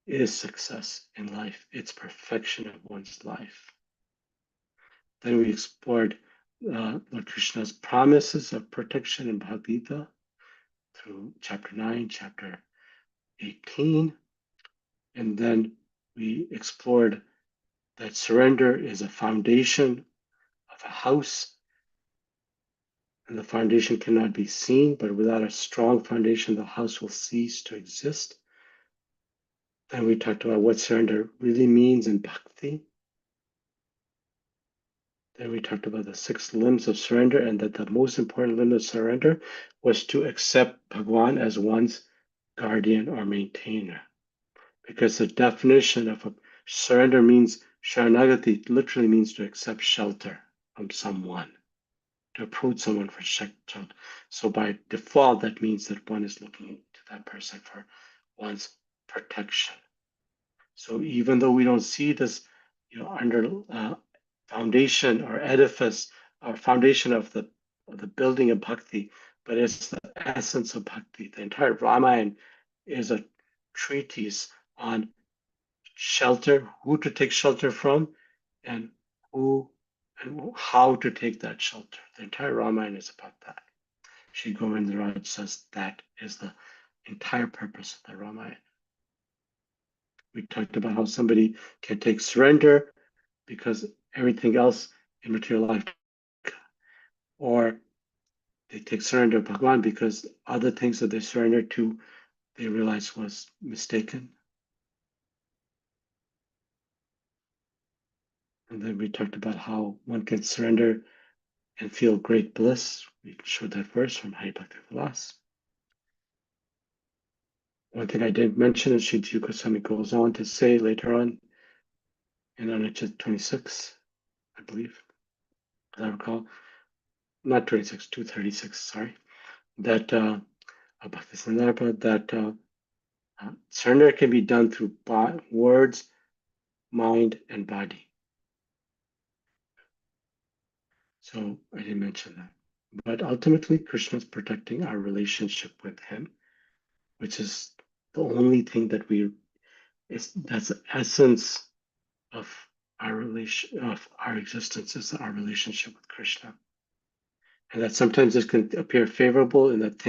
is success in life. It's perfection of one's life. Then we explored Lord Krishna's promises of protection in Bhagavad Gita through chapter 9, chapter 18. And then we explored that surrender is a foundation of a house, and the foundation cannot be seen, but without a strong foundation, the house will cease to exist. Then we talked about what surrender really means in bhakti. Then we talked about the 6 limbs of surrender, and that the most important limb of surrender was to accept Bhagwan as one's guardian or maintainer. Because the definition of a surrender means Sharanagati literally means to accept shelter from someone, to approach someone for shelter. So by default, that means that one is looking to that person for one's protection. So even though we don't see this, under foundation or edifice or foundation of the building of bhakti, but it's the essence of bhakti. The entire Ramayana is a treatise on shelter, who to take shelter from, and who and how to take that shelter. The entire Ramayana is about that. Shri Govindaraj says that is the entire purpose of the Ramayana. We talked about how somebody can take surrender because everything else in material life, or they take surrender of Bhagwan because other things that they surrender to, they realize was mistaken. And then we talked about how one can surrender and feel great bliss. We showed that verse from Hari Bhakti Vilas. One thing I didn't mention is Sri Jiva Goswami goes on to say later on in Anuच्छeda 26, I believe, as I recall, not 26, 236, sorry, that surrender can be done through words, mind, and body. So I didn't mention that. But ultimately, Krishna is protecting our relationship with him, which is the only thing that that's the essence of our existence, is our relationship with Krishna. And that sometimes this can appear favorable in that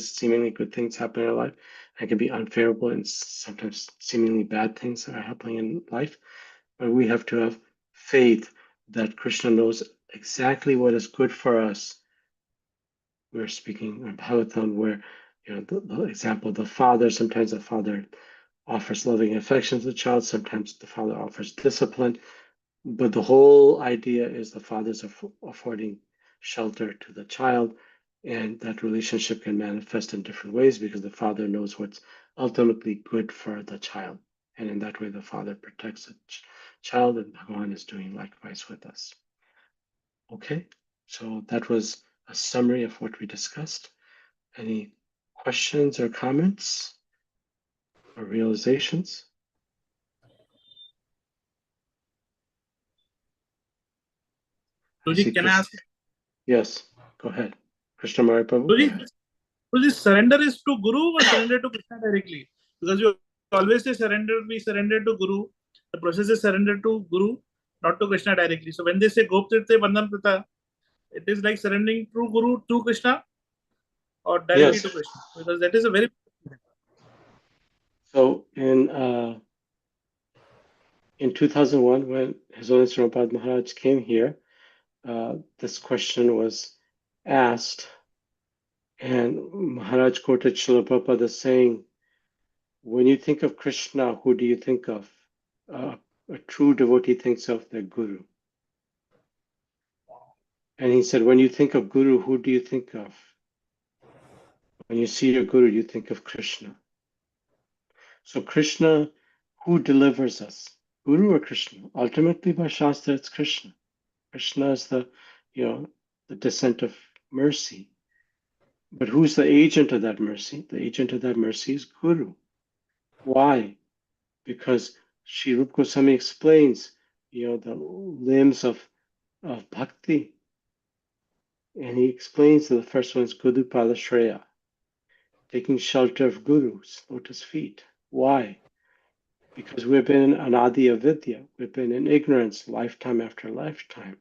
seemingly good things happen in our life, and can be unfavorable and sometimes seemingly bad things that are happening in life. But we have to have faith that Krishna knows exactly what is good for us. We're speaking in Bhagavatam where, the example, sometimes the father offers loving affection to the child, sometimes the father offers discipline, but the whole idea is the father's affording shelter to the child, and that relationship can manifest in different ways because the father knows what's ultimately good for the child, and in that way the father protects the child, and Bhagavan is doing likewise with us. Okay, so that was a summary of what we discussed. Any questions or comments or realizations? Guruji, can I ask? Yes, go ahead. Krishna Mari Prabhu. Guruji, surrender is to Guru or surrender to Krishna directly? Because you always say surrender, we surrender to Guru. The process is surrender to Guru, not to Krishna directly. So when they say Goptirte Bandhan Prata, it is like surrendering to Guru to Krishna or directly to Krishna? Because that is a very... So in 2001, when His Holiness Prabhupada Maharaj came here, this question was asked, and Maharaj quoted Srila Prabhupada saying, when you think of Krishna, who do you think of? A true devotee thinks of their Guru. And he said, when you think of Guru, who do you think of? When you see your Guru, you think of Krishna. So Krishna, who delivers us? Guru or Krishna? Ultimately, by Shastra, it's Krishna. Krishna is the descent of mercy. But who's the agent of that mercy? The agent of that mercy is Guru. Why? Because Sri Rupa Goswami explains, the limbs of bhakti. And he explains that the first one is Guru Pada Shreya, taking shelter of Guru's lotus feet. Why? Because we've been in Anadi Avidya, we've been in ignorance lifetime after lifetime.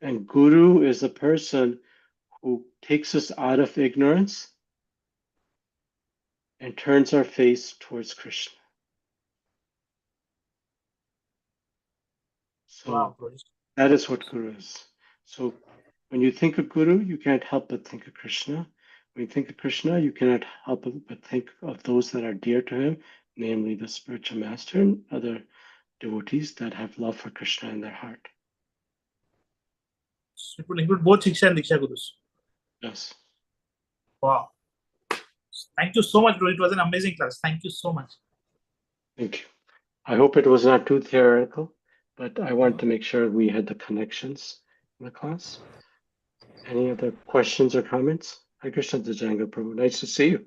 And Guru is a person who takes us out of ignorance and turns our face towards Krishna. So Wow, Prabhuji. that is what Guru is. So when you think of Guru, you can't help but think of Krishna. When you think of Krishna, you cannot help but think of those that are dear to him, namely the spiritual master and other devotees that have love for Krishna in their heart. It would include both Shiksha and Diksha Gurus. Yes. Wow. Thank you so much, bro. It was an amazing class. Thank you so much. Thank you. I hope it was not too theoretical, but I wanted to make sure we had the connections in the class. Any other questions or comments? Hare Krishna Django Prabhu. Nice to see you.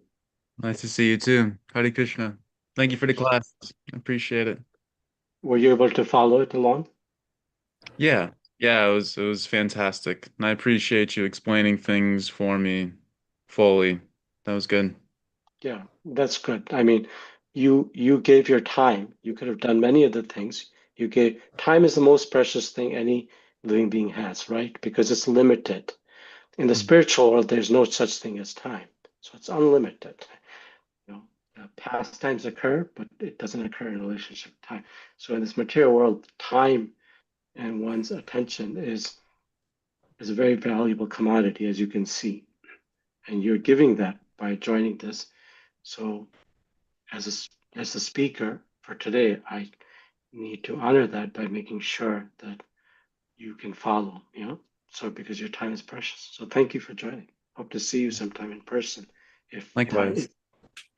Nice to see you too. Hare Krishna. Thank you for the class. I appreciate it. Were you able to follow it along? Yeah. Yeah, it was fantastic. And I appreciate you explaining things for me fully. That was good. Yeah, that's good. I mean, you gave your time. You could have done many other things. You gave time is the most precious thing any living being has, right? Because it's limited. In the spiritual world, there's no such thing as time. So it's unlimited. You know, pastimes occur, but it doesn't occur in relationship to time. So in this material world, time and one's attention is a very valuable commodity, as you can see. And you're giving that by joining this. So as a speaker for today, I need to honor that by making sure that you can follow, you know, so because your time is precious. So thank you for joining. Hope to see you sometime in person Likewise.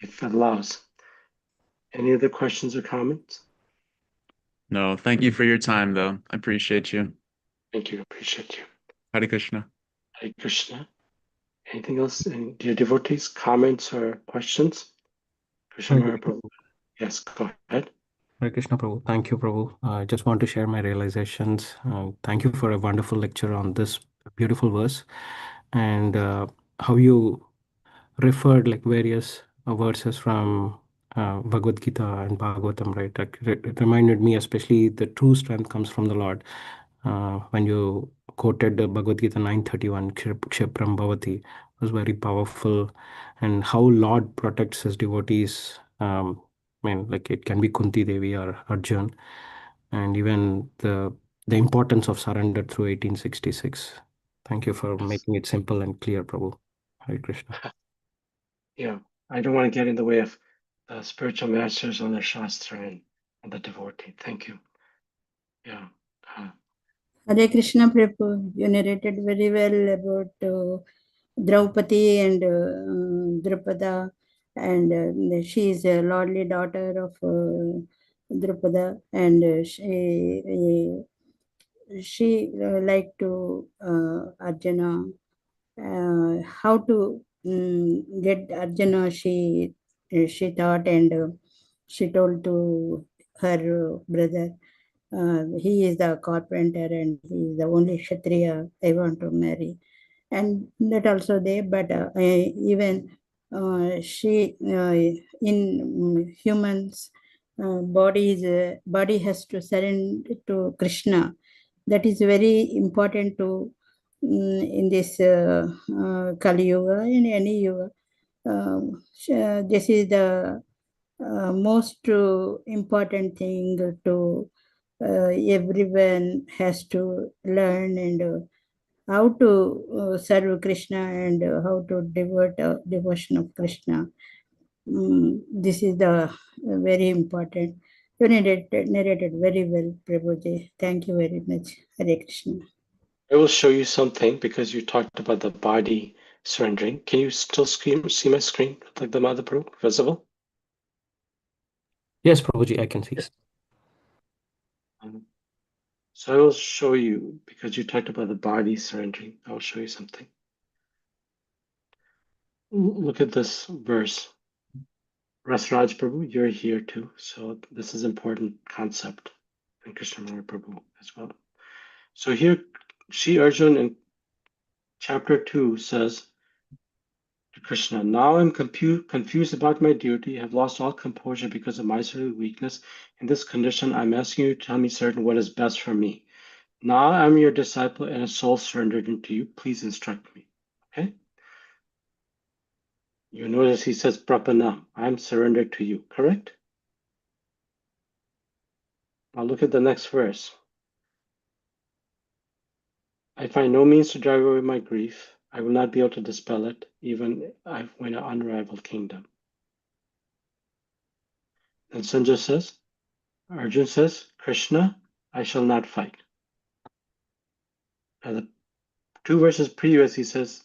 if it allows. Any other questions or comments? No, thank you for your time though. I appreciate you. Thank you. Appreciate you. Hare Krishna. Hare Krishna. Anything else? Any dear devotees, comments or questions? Krishna Hare Krishna. Mahaprabhu. Yes, go ahead. Hare Krishna Prabhu. Thank you, Prabhu. I just want to share my realizations. Thank you for a wonderful lecture on this beautiful verse and how you referred like various verses from Bhagavad Gita and Bhagavatam, right? Like, it reminded me, especially the true strength comes from the Lord. When you quoted the Bhagavad Gita 9:31, Kshipram Bhavati, was very powerful, and how Lord protects his devotees. I mean, like it can be Kunti Devi or Arjun, and even the importance of surrender through 1866. Thank you for Yes. making it simple and clear, Prabhu. Hare Krishna. Yeah, I don't want to get in the way of the spiritual masters on the Shastra and the devotee. Thank you. Yeah. Hare Krishna Prabhu, you narrated very well about Draupadi and Drupada, and she is a lordly daughter of Drupada, and she liked to Arjuna. How to get Arjuna, she thought, and she told to her brother. He is the carpenter and he is the only Kshatriya I want to marry. And that also there, but even she in humans body has to surrender to Krishna. That is very important to in this Kali Yuga, in any Yuga. This is the most important thing to everyone has to learn, and how to serve Krishna, and how to devote devotion of Krishna. This is the very important. You narrated very well, Prabhuji. Thank you very much. Hare Krishna. I will show you something because you talked about the body surrendering. Can you still see my screen like the Mother Prabhu visible? Yes, Prabhuji, I can see. So I will show you because you talked about the body surrendering. I will show you something. Look at this verse. Rasraj Prabhu, you're here too. So this is important concept. And Krishna Prabhu as well. So here, Sri Arjun in chapter 2 says to Krishna, now I'm confused about my duty, have lost all composure because of miserly weakness. In this condition, I'm asking you to tell me certain what is best for me. Now I'm your disciple and a soul surrendered into you. Please instruct me. Okay? You notice he says prapanam. I'm surrendered to you, correct? Now look at the next verse. I find no means to drive away my grief. I will not be able to dispel it, even if I win an unrivaled kingdom. And Sanjay says, Arjun says, Krishna, I shall not fight. And the 2 verses previous, he says,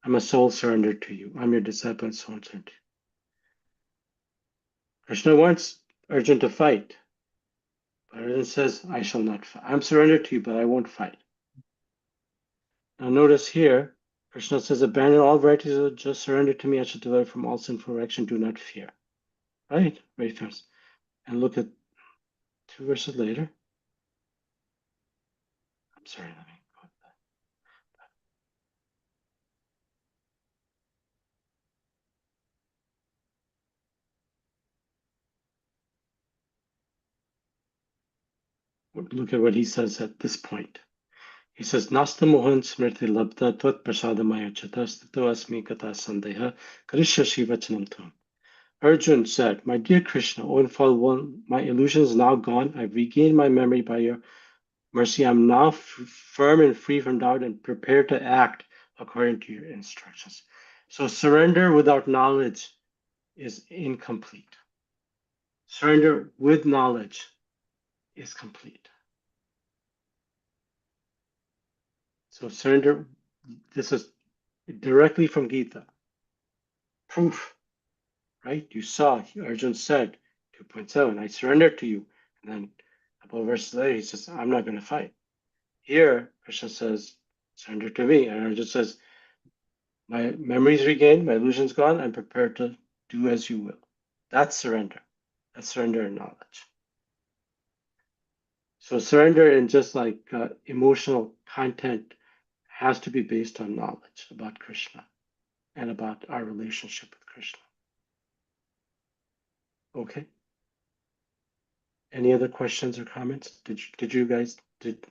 I'm a soul surrendered to you. I'm your disciple and soul surrendered to you. Krishna wants Arjun to fight. But Arjun says, I shall not fight. I'm surrendered to you, but I won't fight. Now notice here, Krishna says, abandon all varieties of just surrender to me. I shall deliver from all sinful action. Do not fear. Right? Very fast. And look at 2 verses later. I'm sorry, let me go back. Look at what he says at this point. He says, Nasta mohan smriti labda tvat prasadamaya chatastato asmi kata sandeha karishya shivachanam tam. Arjun said, my dear Krishna, O infallible one, my illusion is now gone. I've regained my memory by your mercy. I'm now firm and free from doubt and prepared to act according to your instructions. So surrender without knowledge is incomplete. Surrender with knowledge is complete. So surrender, this is directly from Gita. Proof, right? You saw, Arjun said, 2.7, I surrender to you. And then a couple of verses later, he says, I'm not going to fight. Here, Krishna says, surrender to me. And Arjun says, my memory's regained, my illusion's gone, I'm prepared to do as you will. That's surrender. That's surrender in knowledge. So surrender in just like emotional content has to be based on knowledge about Krishna and about our relationship with Krishna. Okay. Any other questions or comments? Did you guys did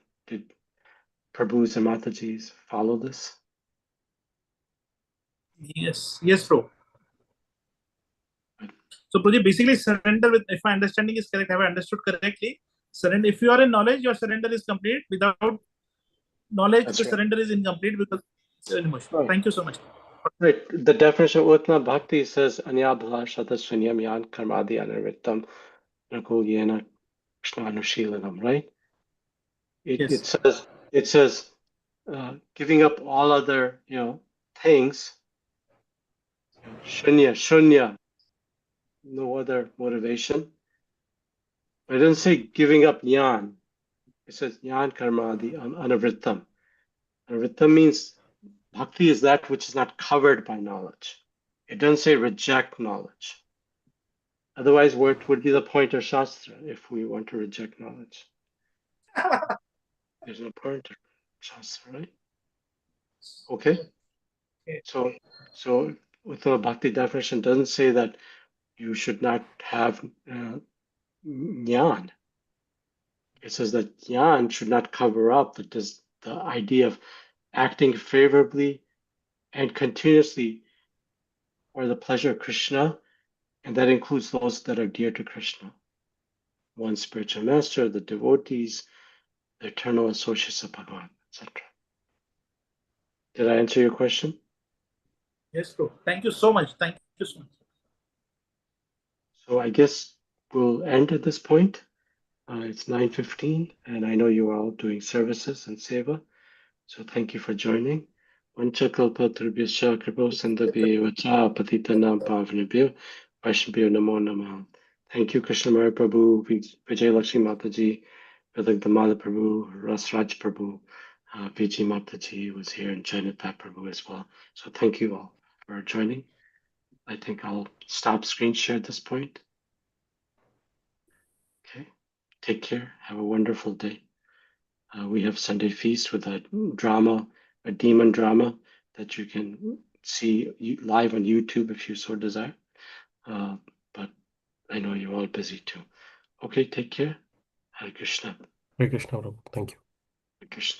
Prabhu's and Mataji's follow this? Yes, yes, bro. So, Pradeep, basically surrender with, if my understanding is correct, have I understood correctly? Surrender. If you are in knowledge, your surrender is complete. Without knowledge, That's the right. surrender is incomplete because it's an emotion. Right. Thank you so much. Right. The definition of Uttama Bhakti says Anyabhala Shata Sunyam Yan Karmadi Anarvitam Nako Yena Krishna Anushilanam, right? Yes. It says giving up all other things, shunya, no other motivation. But it doesn't say giving up jnana. It says jnana karmadi anavrittam. Anavrittam means bhakti is that which is not covered by knowledge. It doesn't say reject knowledge. Otherwise, what would be the point of Shastra if we want to reject knowledge? There's no point of Shastra, right? Okay? So Uttama Bhakti definition doesn't say that you should not have jnana. It says that jnana should not cover up the idea of acting favorably and continuously for the pleasure of Krishna, and that includes those that are dear to Krishna. One's spiritual master, the devotees, the eternal associates of Bhagavan, etc. Did I answer your question? Yes, bro. Thank you so much. Thank you so much. So I guess we'll end at this point. It's 9:15, and I know you are all doing services and seva. So thank you for joining. Vanchakalpatrubhyascha kripasindhabhyo cha patitanam pavanebhyo Vaishnavyo namo namah. Thank you, Krishna Mary Prabhu, Vijay Lakshmi Mataji, Vidagdamala Prabhu, Rasraj Prabhu, Vijay Mataji was here, and Jainata Prabhu as well. So thank you all for joining. I think I'll stop screen share at this point. Okay. Take care. Have a wonderful day. We have Sunday Feast with a drama, a demon drama that you can see live on YouTube if you so desire. But I know you're all busy too. Okay, take care. Hare Krishna. Hare Krishna, Prabhu. Thank you. Krishna.